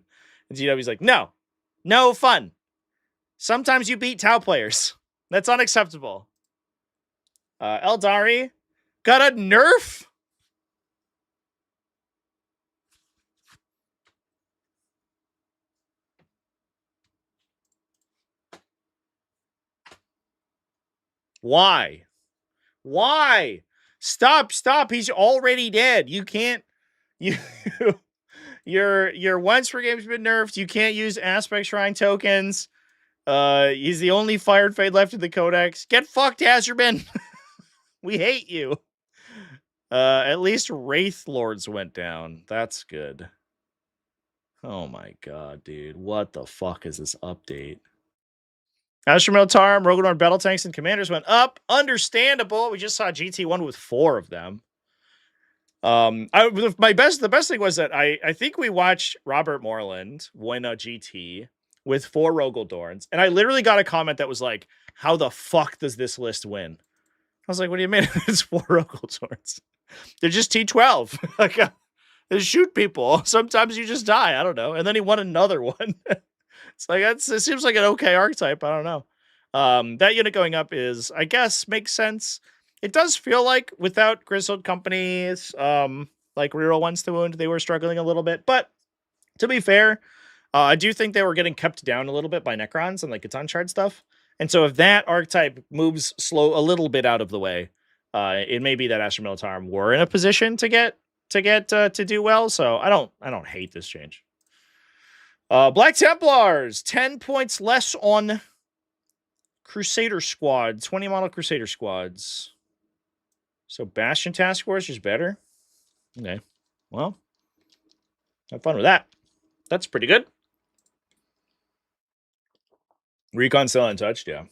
And GW's like, no fun. Sometimes you beat Tau players. That's unacceptable. Aeldari got a nerf. Why? Stop. He's already dead. You can't. Your once per game's been nerfed. You can't use Aspect Shrine tokens. He's the only Fired Fade left in the Codex. Get fucked, Azurban. We hate you. At least Wraith Lords went down. That's good. Oh my god, dude. What the fuck is this update? Astra Militarum, Rogadorn battle tanks and commanders went up. Understandable. We just saw GT1 with 4 of them. The best thing was that I think we watched Robert Moreland win a GT with 4 Rogaldorns, and I literally got a comment that was like, how the fuck does this list win? I was like, what do you mean? It's 4 Rogaldorns. They're just T12. Like, they shoot people. Sometimes you just die. I don't know. And then he won another one. It's like, it seems like an okay archetype. I don't know. That unit going up is, I guess, makes sense. It does feel like without Grizzled Companies, like reroll ones to wound, they were struggling a little bit. But to be fair, I do think they were getting kept down a little bit by Necrons and like Catan Shard stuff. And so if that archetype moves a little bit out of the way, it may be that Astra Militarum were in a position to do well. So I don't hate this change. Black Templars, 10 points less on Crusader squad, 20 model Crusader squads. So Bastion Task Force is better. Okay. Well, have fun with that. That's pretty good. Recon still untouched, yeah.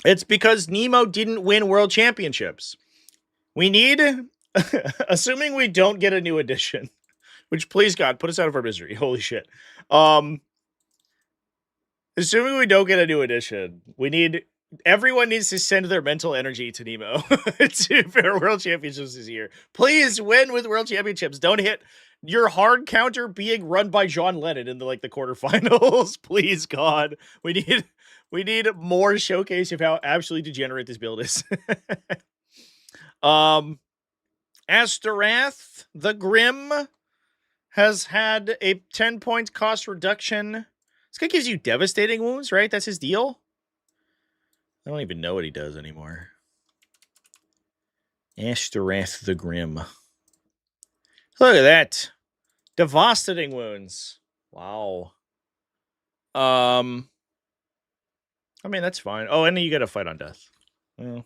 It's because Nemo didn't win world championships. We need, assuming we don't get a new edition, which please God, put us out of our misery. Holy shit. Assuming we don't get a new edition, everyone needs to send their mental energy to Nemo for world championships this year. Please win with world championships. Don't hit your hard counter being run by John Lennon in the quarterfinals. Please, God, we need more showcase of how absolutely degenerate this build is. Astorath the Grim has had a 10-point cost reduction. This guy gives you devastating wounds, right? That's his deal. I don't even know what he does anymore. Astorath the Grim. Look at that. Devastating wounds. Wow. I mean, that's fine. Oh, and then you got to fight on death. Well,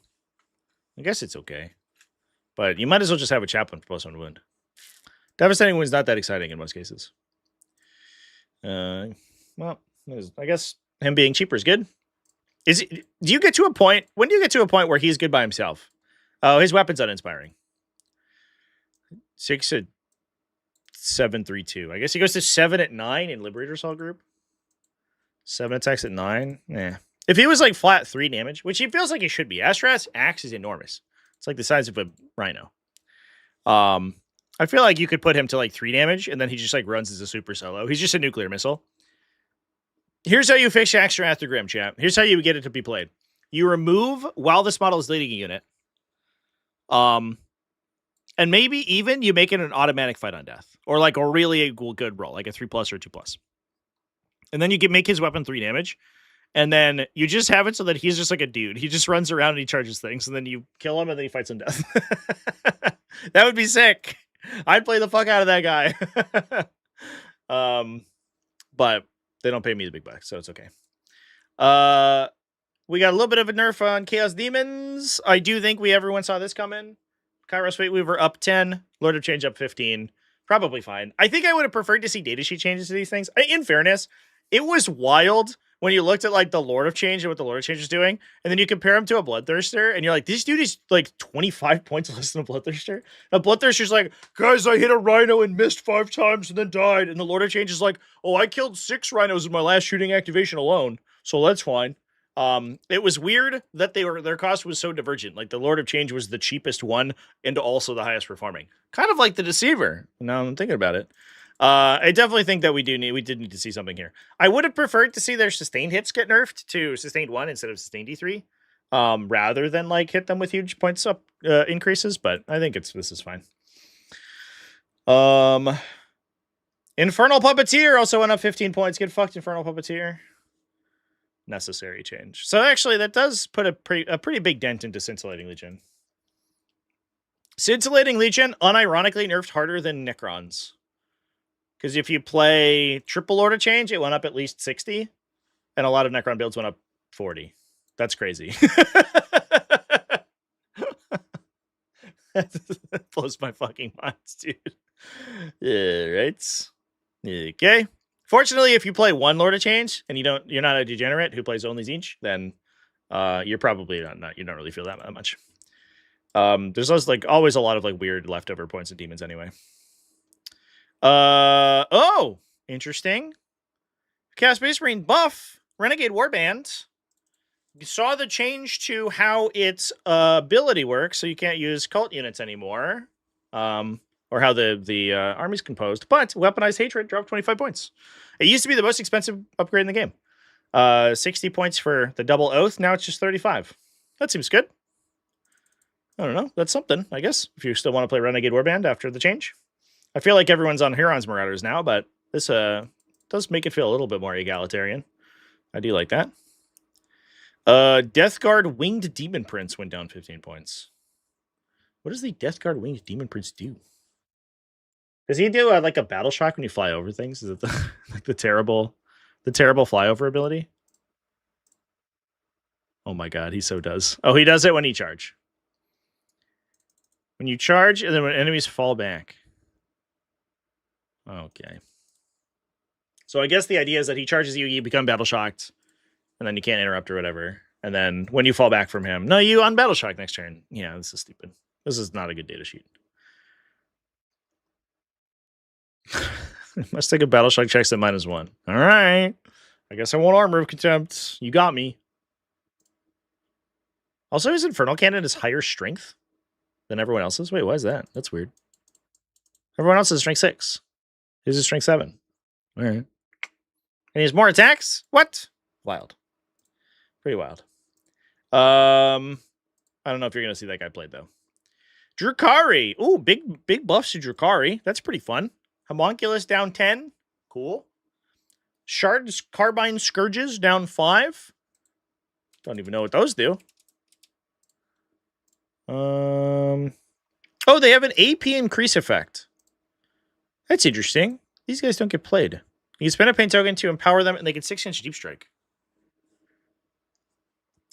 I guess it's okay. But you might as well just have a chaplain for +1 wound. Devastating wound's not that exciting in most cases. Well, I guess him being cheaper is good. Do you get to a point? When do you get to a point where he's good by himself? Oh, his weapon's uninspiring. 6 at 7-3-2. I guess he goes to 7 at 9 in Liberator Assault Group. 7 attacks at 9. Yeah. If he was like flat 3 damage, which he feels like he should be. Astrath's axe is enormous. It's like the size of a rhino. I feel like you could put him to like 3 damage, and then he just like runs as a super solo. He's just a nuclear missile. Here's how you fix Astorath the Grim, chat. Here's how you get it to be played. You remove while this model is leading a unit. And maybe even you make it an automatic fight on death. Or like a really good roll, like a 3+ or 2+. And then you can make his weapon 3 damage. And then you just have it so that he's just like a dude. He just runs around and he charges things. And then you kill him and then he fights on death. That would be sick. I'd play the fuck out of that guy. But they don't pay me the big bucks, so it's okay. We got a little bit of a nerf on Chaos Demons. I do think everyone saw this coming. Kairos Fate Weaver up 10. Lord of Change up 15. Probably fine. I think I would have preferred to see datasheet changes to these things. In fairness, it was wild when you looked at like the Lord of Change and what the Lord of Change is doing, and then you compare him to a Bloodthirster, and you're like, this dude is like 25 points less than a Bloodthirster. A Bloodthirster's like, guys, I hit a rhino and missed 5 times and then died. And the Lord of Change is like, oh, I killed 6 rhinos in my last shooting activation alone, so that's fine. It was weird that their cost was so divergent. Like the Lord of Change was the cheapest one and also the highest performing. Kind of like the Deceiver. Now I'm thinking about it. I definitely think that we did need to see something here. I would have preferred to see their sustained hits get nerfed to sustained 1 instead of sustained D3, rather than like hit them with huge points up increases. But I think this is fine. Infernal Puppeteer also went up 15 points. Get fucked, Infernal Puppeteer. Necessary change. So actually, that does put a pretty big dent into Scintillating Legion. Scintillating Legion unironically nerfed harder than Necrons. Because if you play triple Lord of Change, it went up at least 60. And a lot of Necron builds went up 40. That's crazy. That blows my fucking mind, dude. Yeah, right? Okay. Fortunately, if you play one Lord of Change and you're not a degenerate who plays only Zinch, then you're probably not you don't really feel that much. There's always a lot of like weird leftover points of demons anyway. Oh, interesting. Chaos Space Marine buff, Renegade Warband. You saw the change to how its ability works, so you can't use cult units anymore. Or how the army's composed. But Weaponized Hatred dropped 25 points. It used to be the most expensive upgrade in the game. 60 points for the double oath. Now it's just 35. That seems good. I don't know. That's something, I guess, if you still want to play Renegade Warband after the change. I feel like everyone's on Huron's Marauders now, but this does make it feel a little bit more egalitarian. I do like that. Death Guard Winged Demon Prince went down 15 points. What does the Death Guard Winged Demon Prince do? Does he do like a battle shock when you fly over things? Is it the like the terrible flyover ability? Oh my god, he so does. Oh, he does it when he charge. When you charge, and then when enemies fall back. Okay. So I guess the idea is that he charges you, you become battle shocked, and then you can't interrupt or whatever. And then when you fall back from him, no, you on battle shock next turn. Yeah, this is stupid. This is not a good data sheet. Must take a battle shock checks at -1. All right. I guess I won't armor of contempt. You got me. Also, his Infernal Cannon is higher strength than everyone else's. Wait, why is that? That's weird. Everyone else is strength 6. His is strength 7. All right. And he has more attacks? What? Wild. Pretty wild. I don't know if you're going to see that guy played, though. Drukhari. Ooh, big buffs to Drukhari. That's pretty fun. Homunculus down 10. Cool. Shards Carbine Scourges down 5. Don't even know what those do. Oh, they have an AP increase effect. That's interesting. These guys don't get played. You can spend a pain token to empower them, and they get 6-inch deep strike.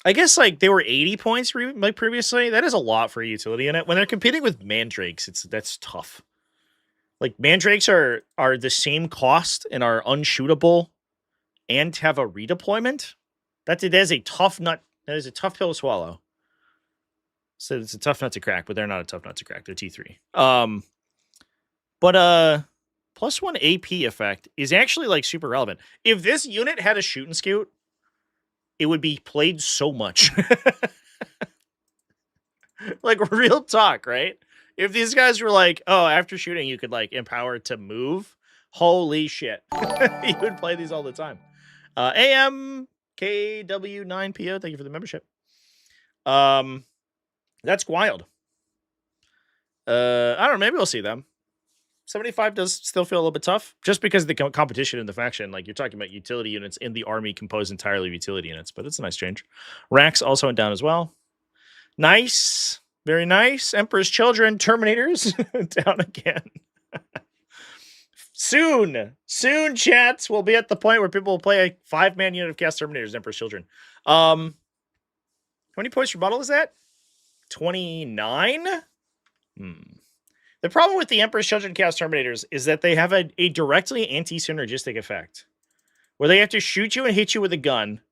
I guess like they were 80 points like previously. That is a lot for a utility unit. When they're competing with mandrakes, that's tough. Like mandrakes are the same cost and are unshootable, and have a redeployment. That is a tough nut. That is a tough pill to swallow. So it's a tough nut to crack, but they're not a tough nut to crack. They're T3. But +1 AP effect is actually like super relevant. If this unit had a shoot and scoot, it would be played so much. Like real talk, right? If these guys were like, oh, after shooting, you could like empower to move. Holy shit. You would play these all the time. AMKW9PO, thank you for the membership. That's wild. I don't know, maybe we'll see them. 75 does still feel a little bit tough, just because of the competition in the faction. Like, you're talking about utility units in the army composed entirely of utility units, but it's a nice change. Rax also went down as well. Nice. Very nice. Emperor's Children, Terminators, down again. Soon, chats, we'll be at the point where people will play a 5-man unit of cast Terminators, Emperor's Children. How many points rebuttal is that? 29? The problem with the Emperor's Children cast Terminators is that they have a directly anti-synergistic effect, where they have to shoot you and hit you with a gun,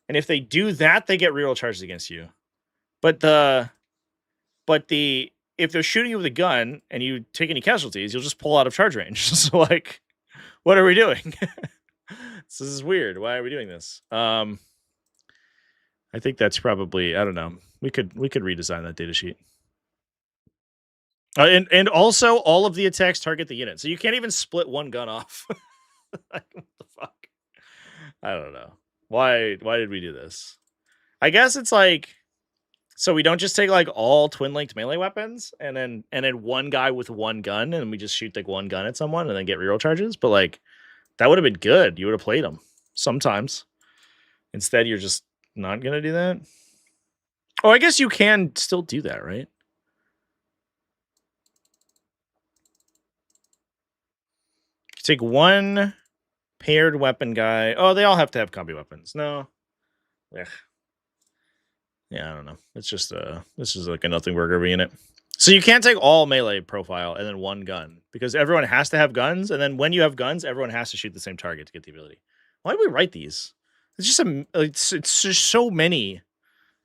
and if they do that, they get reroll charges against you. But if they're shooting you with a gun and you take any casualties, you'll just pull out of charge range. So like, what are we doing? This is weird. Why are we doing this? I think that's probably, I don't know. We could redesign that data sheet. And also, all of the attacks target the unit, so you can't even split one gun off. Like, what the fuck? I don't know. Why did we do this? I guess it's like, so we don't just take like all twin-linked melee weapons and then one guy with one gun, and we just shoot like one gun at someone and then get reroll charges. But like, that would have been good. You would have played them sometimes. Instead, you're just not gonna do that. Oh, I guess you can still do that, right? Take one paired weapon guy. Oh, they all have to have combi weapons. No. Ugh. Yeah, I don't know. It's just this is like a nothing burger of a unit. So you can't take all melee profile and then one gun, because everyone has to have guns, and then when you have guns, everyone has to shoot the same target to get the ability. Why do we write these? It's just it's just so many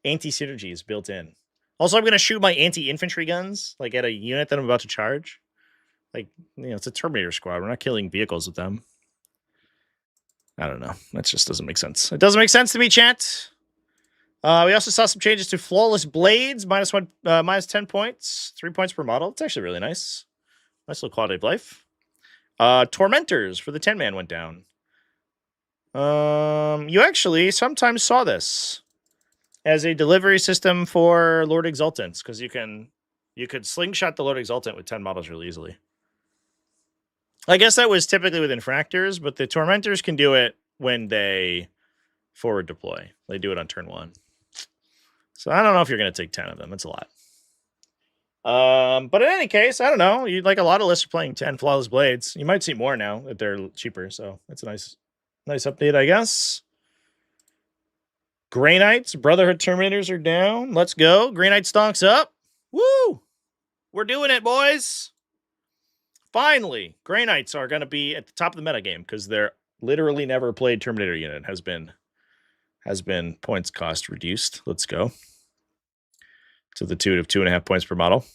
anti-synergies built in. Also, I'm gonna shoot my anti-infantry guns like at a unit that I'm about to charge. Like, you know, it's a Terminator squad. We're not killing vehicles with them. I don't know. That just doesn't make sense. It doesn't make sense to me, chat. We also saw some changes to Flawless Blades. Minus 10 points. 3 points per model. It's actually really nice. Nice little quality of life. Tormentors for the 10-man went down. You actually sometimes saw this. as a delivery system for Lord Exultants, because you could slingshot the Lord Exultant with 10 models really easily. I guess that was typically with Infractors, but the Tormentors can do it when they forward deploy. They do it on turn 1. So I don't know if you're going to take 10 of them. That's a lot. But in any case, I don't know. You like a lot of lists are playing 10 Flawless Blades. You might see more now that they're cheaper. So that's a nice update, I guess. Grey Knights, Brotherhood Terminators are down. Let's go. Grey Knight stonks up. Woo! We're doing it, boys. Finally, Grey Knights are going to be at the top of the metagame because they're literally never played Terminator unit has been points cost reduced. Let's go. To the tune of 2.5 points per model.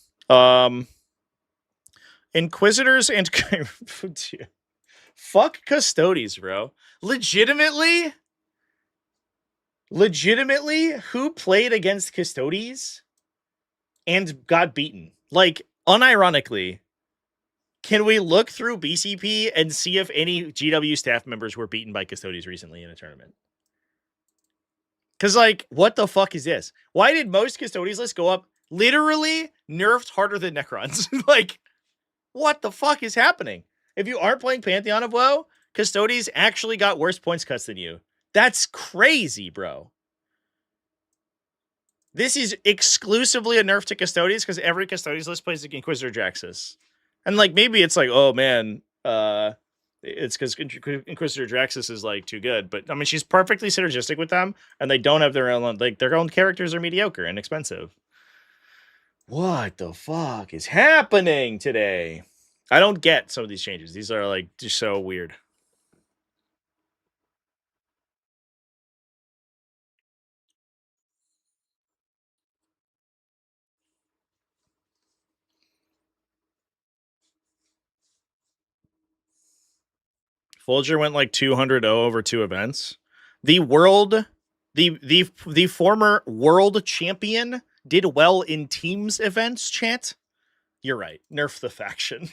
Inquisitors and fuck Custodes, bro. Legitimately, who played against Custodes and got beaten? Like, unironically, can we look through BCP and see if any GW staff members were beaten by Custodes recently in a tournament? Because, like, what the fuck is this? Why did most Custodes lists go up literally nerfed harder than Necrons? Like, what the fuck is happening? If you aren't playing Pantheon of Woe, Custodes actually got worse points cuts than you. That's crazy, bro. This is exclusively a nerf to Custodes because every Custodes list plays the Inquisitor Draxus. And, like, maybe it's like, oh, man, it's because Inquisitor Draxus is like too good, but I mean she's perfectly synergistic with them, and they don't have their own their own characters are mediocre and expensive. What the fuck is happening today? I don't get some of these changes. These are like just so weird. Folger went like 200-0 over 2 events. The former world champion did well in teams events, chat. You're right. Nerf the faction.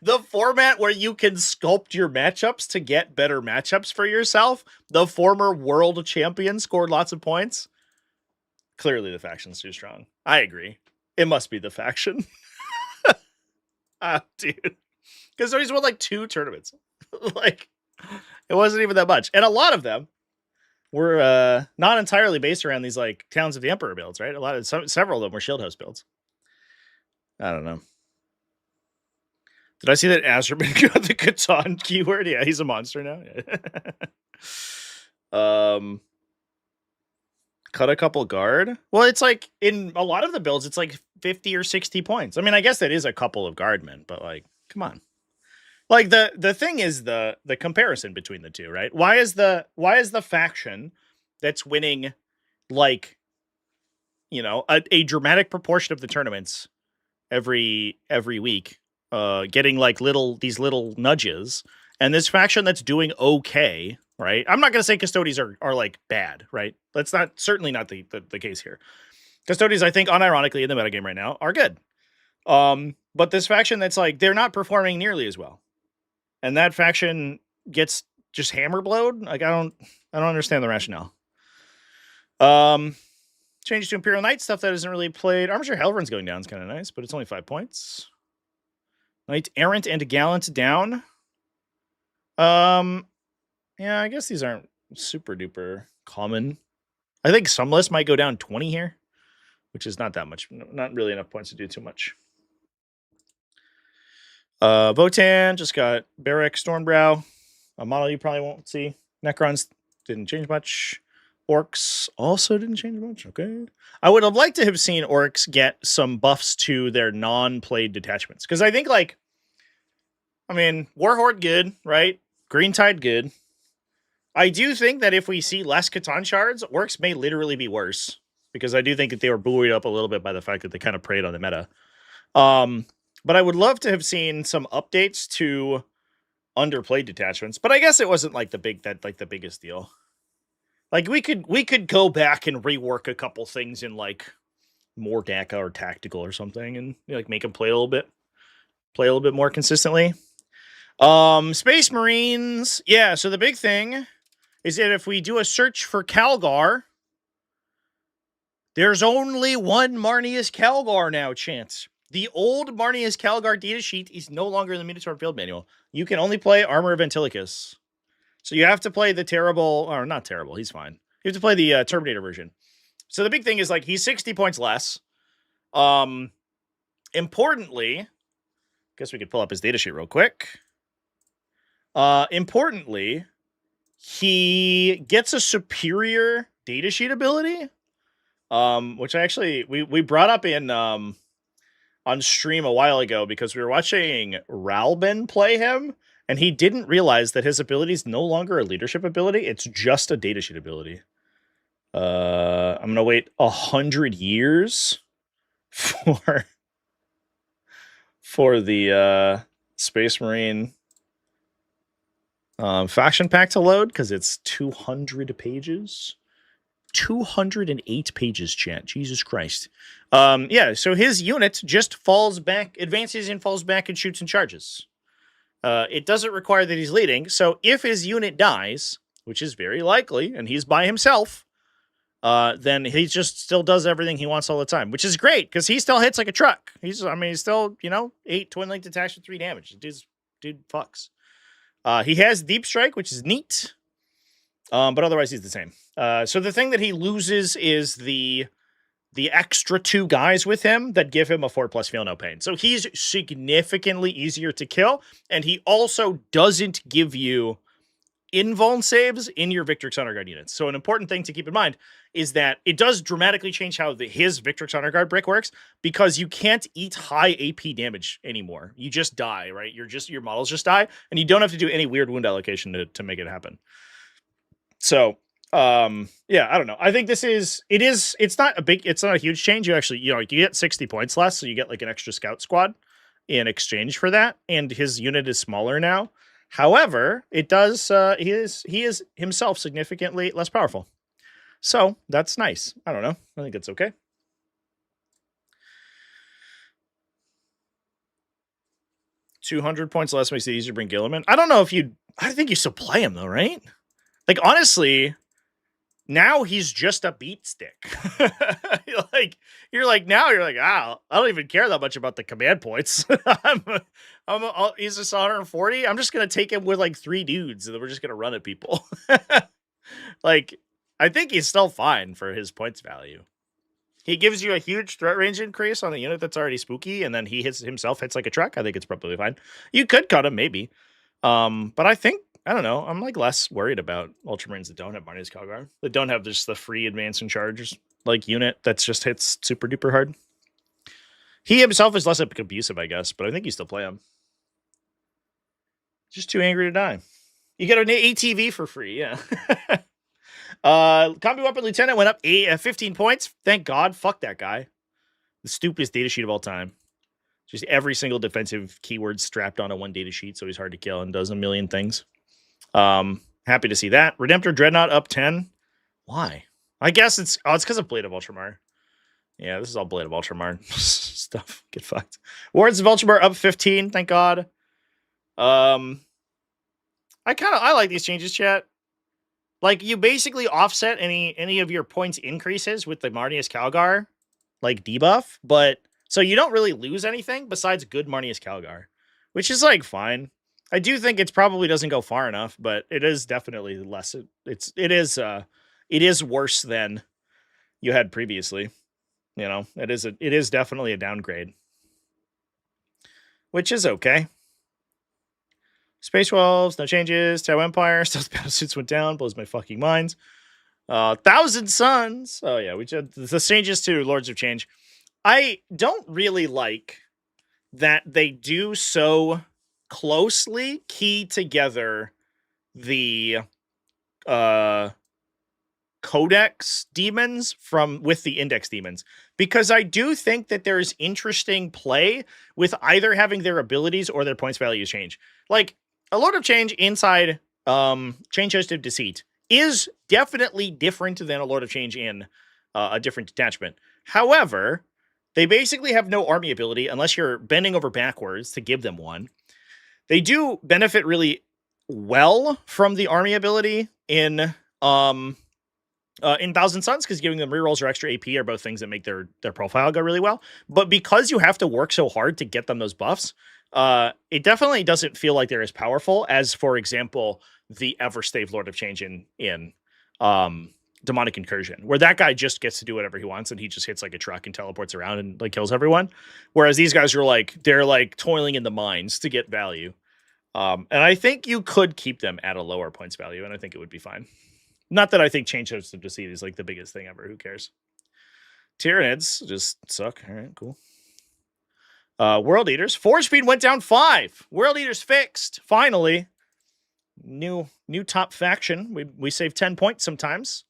The format where you can sculpt your matchups to get better matchups for yourself. The former world champion scored lots of points. Clearly the faction's too strong. I agree. It must be the faction. Dude. Because he's won like 2 tournaments. Like, it wasn't even that much. And a lot of them were not entirely based around these like Towns of the Emperor builds, right? Several of them were Shield House builds. I don't know. Did I see that Azerman got the Catan keyword? Yeah, he's a monster now. Cut a couple guard. Well, it's like in a lot of the builds, it's like 50 or 60 points. I mean, I guess that is a couple of guardmen, but like, come on. Like the thing is the comparison between the two, right? Why is the faction that's winning like, you know, a dramatic proportion of the tournaments every week, getting like these little nudges, and this faction that's doing okay, right? I'm not gonna say Custodes are like bad, right? That's certainly not the case here. Custodes, I think, unironically in the metagame right now, are good. But this faction that's like they're not performing nearly as well. And that faction gets just hammer blowed. Like I don't understand the rationale. Changes to Imperial Knight stuff that isn't really played. Armature Helvern's going down is kind of nice, but it's only 5 points. Knight Errant and Gallant down. Yeah, I guess these aren't super duper common. I think some lists might go down 20 here, which is not that much. Not really enough points to do too much. Votann just got Berekh Stornbrow, a model you probably won't see. Necrons didn't change much. Orcs also didn't change much. Okay. I would have liked to have seen Orcs get some buffs to their non-played detachments. Because I think, like, I mean, Warhorde good, right? Green Tide good. I do think that if we see less Catan shards, Orcs may literally be worse. Because I do think that they were buoyed up a little bit by the fact that they kind of preyed on the meta. But I would love to have seen some updates to underplayed detachments. But I guess it wasn't like the biggest deal. Like we could go back and rework a couple things in like more DACA or tactical or something, and like make them play a little bit more consistently. Space Marines, yeah. So the big thing is that if we do a search for Calgar, There's only one Marneus Calgar now, Chance. The old Marneus Calgar datasheet is no longer in the Minotaur Field Manual. You can only play Armor of Antilochus. So you have to play the terrible, or not terrible, he's fine. You have to play the Terminator version. So the big thing is, like, he's 60 points less. Importantly, guess we could pull up his datasheet real quick. Importantly, he gets a superior datasheet ability, which I actually, we brought up in on stream a while ago because we were watching Ralben play him, and he didn't realize that his ability is no longer a leadership ability. It's just a datasheet ability. I'm going to wait 100 years for the Space Marine faction pack to load, because it's 200 pages. 208 pages, chat. Jesus Christ. Yeah, so his unit just falls back, advances and falls back and shoots and charges. It doesn't require that he's leading, so if his unit dies, which is very likely, and he's by himself, then he just still does everything he wants all the time, which is great, because he still hits like a truck. He's still, 8 twin linked attacks with 3 damage. Dude fucks. He has Deep Strike, which is neat, but otherwise he's the same. So the thing that he loses is the extra 2 guys with him that give him a 4+ feel no pain. So he's significantly easier to kill, and he also doesn't give you invuln saves in your Victrix Honor Guard units. So an important thing to keep in mind is that it does dramatically change how his Victrix Honor Guard brick works, because you can't eat high AP damage anymore. You just die, right? Your models just die, and you don't have to do any weird wound allocation to make it happen. So, yeah, I don't know. I think it's not a huge change. You actually, you get 60 points less, so you get like an extra scout squad in exchange for that, and his unit is smaller now. However, it does, he is himself significantly less powerful. So that's nice. I don't know. I think it's okay. $200 points less makes it easier to bring Gilliman. I don't know if I think you still play him though, right? Like, honestly, now he's just a beat stick. you're like, I don't even care that much about the command points. He's just 140. I'm just going to take him with like 3 dudes, and then we're just going to run at people. Like, I think he's still fine for his points value. He gives you a huge threat range increase on a unit that's already spooky, and then he hits like a truck. I think it's probably fine. You could cut him, maybe. But I think, I don't know, I'm like less worried about Ultramarines that don't have Marneus Calgar, that don't have just the free advance and charges like unit that's just hits super duper hard. He himself is less abusive, I guess, but I think you still play him. Just too angry to die. You get an ATV for free, yeah. Combi Weapon Lieutenant went up 15 points. Thank God. Fuck that guy. The stupidest datasheet of all time. Just every single defensive keyword strapped onto one datasheet, so he's hard to kill and does a million things. Happy to see that. Redemptor Dreadnought up 10. Why? I guess it's because of Blade of Ultramar. Yeah, this is all Blade of Ultramar stuff. Get fucked. Wards of Ultramar up 15. Thank God. I like these changes, chat. Like, you basically offset any of your points increases with the Marneus Calgar, like, debuff, but so you don't really lose anything besides good Marneus Calgar, which is, like, fine. I do think it probably doesn't go far enough, but it is definitely less. It is worse than you had previously. It is definitely a downgrade, which is okay. Space Wolves, no changes. Tau Empire, Stealth Battleships went down, blows my fucking mind. Thousand Suns. Oh yeah, we did the changes to Lords of Change. I don't really like that they do so closely key together the Codex demons with the Index demons, because I do think that there is interesting play with either having their abilities or their points values change. Like, a Lord of Change inside Change Host of Deceit is definitely different than a Lord of Change in a different detachment. However, they basically have no army ability unless you're bending over backwards to give them one. They do benefit really well from the army ability in in Thousand Suns, because giving them rerolls or extra AP are both things that make their profile go really well. But because you have to work so hard to get them those buffs, it definitely doesn't feel like they're as powerful as, for example, the Everstave Lord of Change in Demonic Incursion, where that guy just gets to do whatever he wants and he just hits like a truck and teleports around and like kills everyone. Whereas these guys are like, they're like toiling in the mines to get value. And I think you could keep them at a lower points value, and I think it would be fine. Not that I think Changes to Deceit is like the biggest thing ever. Who cares? Tyranids just suck. All right, cool. World Eaters. Forge speed went down 5. World Eaters fixed. Finally. New top faction. We save 10 points sometimes.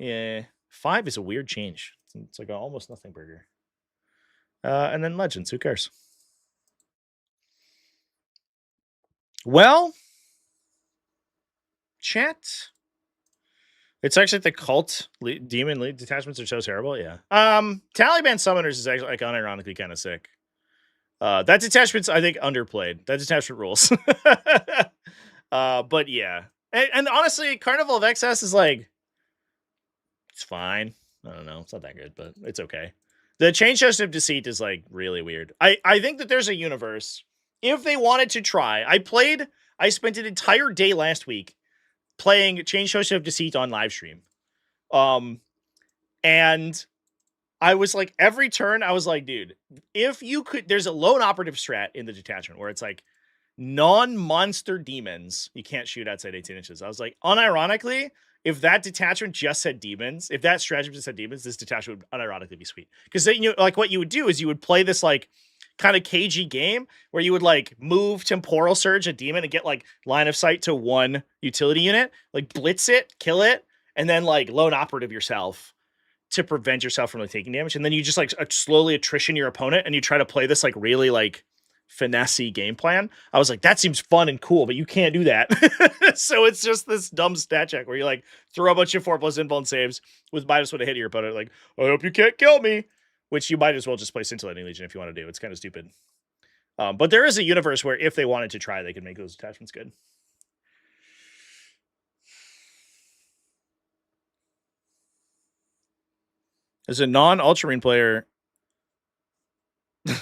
Yeah. 5 is a weird change. It's like almost nothing burger. And then Legends. Who cares? Well, chat. It's actually the cult demon lead detachments are so terrible. Yeah. Taliban summoners is actually like unironically kind of sick. That detachment's, I think, underplayed. That detachment rules. But yeah. And honestly, Carnival of Excess is like, it's fine. I don't know. It's not that good, but it's okay. The Change Host of Deceit is like really weird. I think that there's a universe. If they wanted to try, I spent an entire day last week playing Change Host of Deceit on live stream. And I was like, every turn, I was like, dude, if you could, there's a lone operative strat in the detachment where it's like non-monster demons, you can't shoot outside 18 inches. I was like, unironically, if that detachment just said demons, if that strategy just said demons, this detachment would unironically be sweet. Because then, you know, like what you would do is you would play this like kind of cagey game where you would like move temporal surge a demon and get like line of sight to one utility unit, like blitz it, kill it, and then like lone operative yourself to prevent yourself from like taking damage. And then you just like slowly attrition your opponent and you try to play this like really like finessey game plan. I was like, that seems fun and cool, but you can't do that. So it's just this dumb stat check where you like throw a bunch of 4+ invuln saves with -1 to hit your opponent. Like, I hope you can't kill me, which you might as well just play Scintillating Legion if you want to do. It's kind of stupid. But there is a universe where if they wanted to try, they could make those attachments good. As a non-Ultramarine player,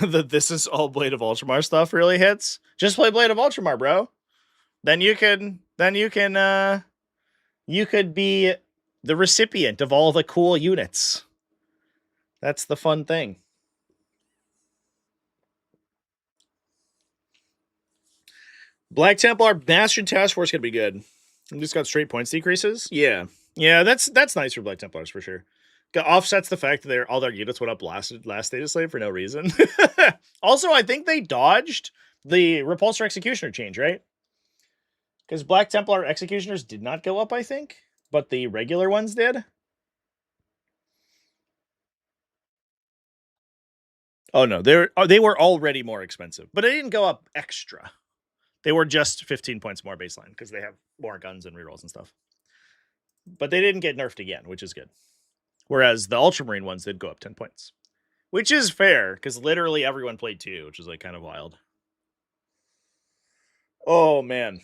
the This Is All Blade of Ultramar stuff really hits. Just play Blade of Ultramar, bro. Then you could be the recipient of all the cool units. That's the fun thing. Black Templar Bastion Task Force could be good. We just got straight points decreases. Yeah, that's nice for Black Templars for sure. Offsets the fact that all their units went up last State of Slave for no reason. Also, I think they dodged the Repulsor Executioner change, right? Because Black Templar Executioners did not go up, I think, but the regular ones did. Oh no, they were already more expensive, but they didn't go up extra. They were just 15 points more baseline because they have more guns and rerolls and stuff. But they didn't get nerfed again, which is good. Whereas the Ultramarine ones did go up 10 points, which is fair because literally everyone played 2, which is like kind of wild. Oh man.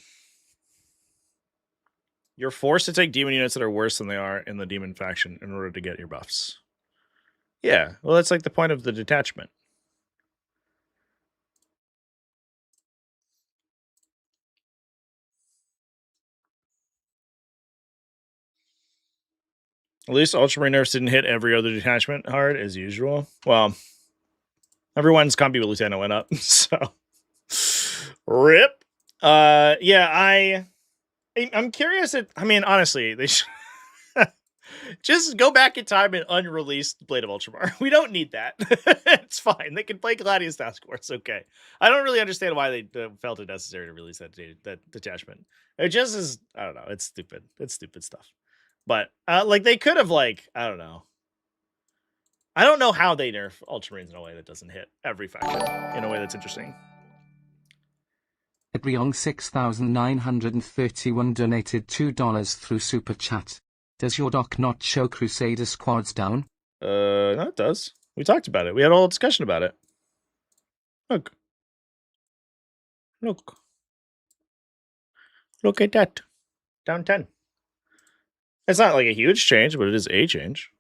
You're forced to take demon units that are worse than they are in the demon faction in order to get your buffs. Yeah, well, that's like the point of the detachment. At least Ultramarine nerfs didn't hit every other detachment hard as usual. Well, everyone's combi with Lieutenant went up, so rip. Yeah, I'm curious. I mean, honestly, they should just go back in time and unrelease Blade of Ultramar. We don't need that. It's fine. They can play Gladius Task Force. Okay. I don't really understand why they felt it necessary to release that detachment. It just is. I don't know. It's stupid. It's stupid stuff. But like they could have like I don't know. I don't know how they nerf Ultramarines in a way that doesn't hit every faction in a way that's interesting. Adriong 6931 donated $2 through Super Chat. Does your doc not show Crusader squads down? No, it does. We talked about it. We had a whole discussion about it. Look. Look at that. Down 10. It's not like a huge change, but it is a change.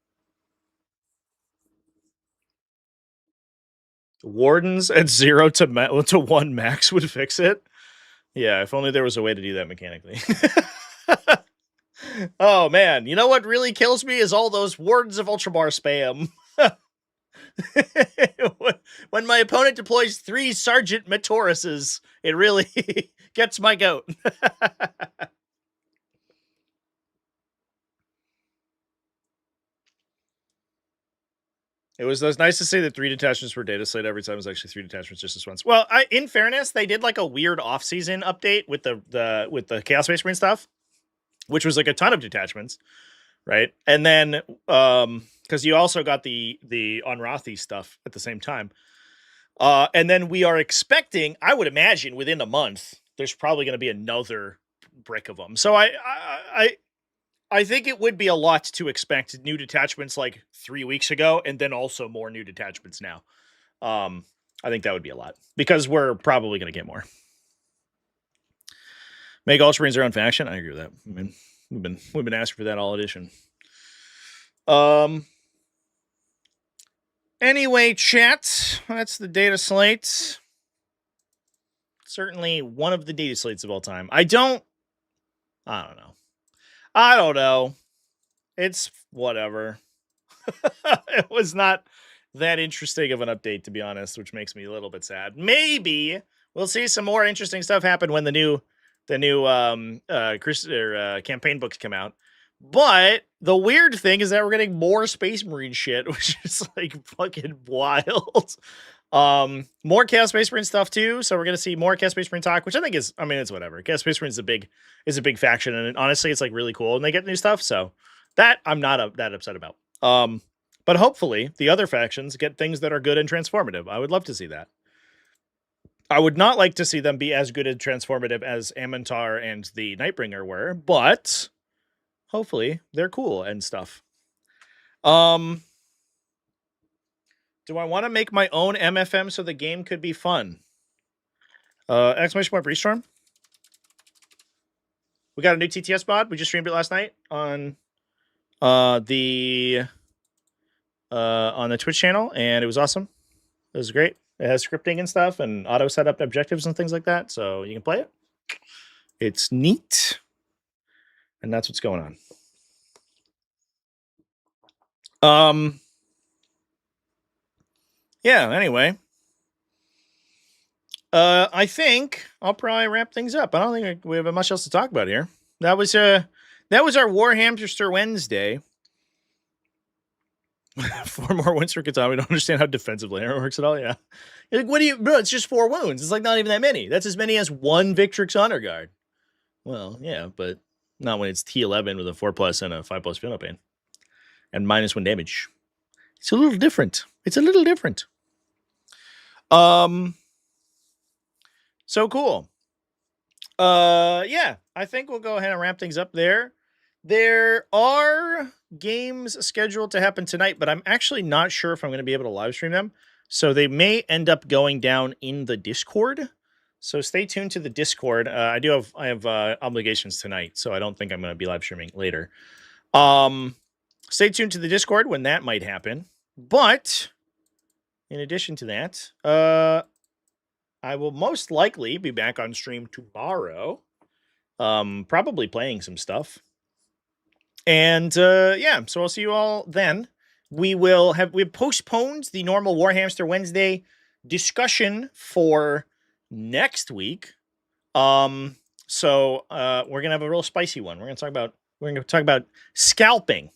Wardens at 0 to 1 max would fix it. Yeah, if only there was a way to do that mechanically. Oh man, you know what really kills me is all those Wardens of Ultramar spam. When my opponent deploys 3 Sergeant Matoruses, it really gets my goat. It was nice to say that 3 detachments per data slate every time. It was actually 3 detachments just this once. Well, in fairness, they did like a weird off-season update with the Chaos Space Marine stuff, which was like a ton of detachments, right? And then because you also got the Onrathi stuff at the same time. And then we are expecting, I would imagine, within a month, there's probably going to be another brick of them. So I think it would be a lot to expect new detachments like 3 weeks ago, and then also more new detachments now. I think that would be a lot because we're probably going to get more. Make Ultramarines their own faction. I agree with that. I mean, we've been asking for that all edition. Anyway, chat. That's the data slate. Certainly one of the data slates of all time. I don't know. It's whatever. It was not that interesting of an update, to be honest, which makes me a little bit sad. Maybe we'll see some more interesting stuff happen when the new campaign books come out. But the weird thing is that we're getting more Space Marine shit, which is like fucking wild. More Chaos Space Marine stuff too. So we're gonna see more Chaos Space Marine talk, which I think is, I mean, it's whatever. Chaos Space Marine is a big faction, and honestly, it's like really cool, and they get new stuff. So that I'm not that upset about. But hopefully the other factions get things that are good and transformative. I would love to see that. I would not like to see them be as good and transformative as Amantar and the Nightbringer were, but hopefully they're cool and stuff. Do I want to make my own MFM so the game could be fun? Exclamation point Prestream. We got a new TTS mod. We just streamed it last night on the Twitch channel, and it was awesome. It was great. It has scripting and stuff and auto setup objectives and things like that, so you can play it. It's neat. And that's what's going on. Yeah, anyway. I think I'll probably wrap things up. I don't think we have much else to talk about here. That was our Warhamster Wednesday. 4 more wounds for Catan. We don't understand how defensive layer works at all. Yeah. You're like, bro, it's just 4 wounds. It's like not even that many. That's as many as 1 Victrix Honor Guard. Well, yeah, but not when it's T11 with a 4+ and a 5+ Feel No Pain. And -1 damage. It's a little different. So cool. Yeah, I think we'll go ahead and wrap things up there. There are games scheduled to happen tonight, but I'm actually not sure if I'm going to be able to live stream them. So they may end up going down in the Discord. So stay tuned to the Discord. I have obligations tonight, so I don't think I'm going to be live streaming later. Stay tuned to the Discord when that might happen. But in addition to that, I will most likely be back on stream tomorrow. Probably playing some stuff. And yeah, so I'll see you all then. We've postponed the normal Warhamster Wednesday discussion for next week. So we're gonna have a real spicy one. We're gonna talk about scalping,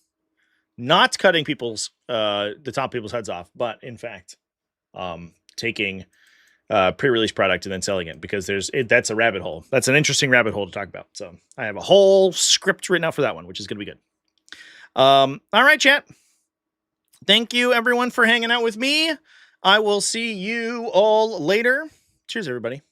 not cutting the top people's heads off, but in fact, taking pre-release product and then selling it, because that's a rabbit hole. That's an interesting rabbit hole to talk about. So I have a whole script written out for that one, which is going to be good. All right, chat. Thank you everyone for hanging out with me. I will see you all later. Cheers, everybody.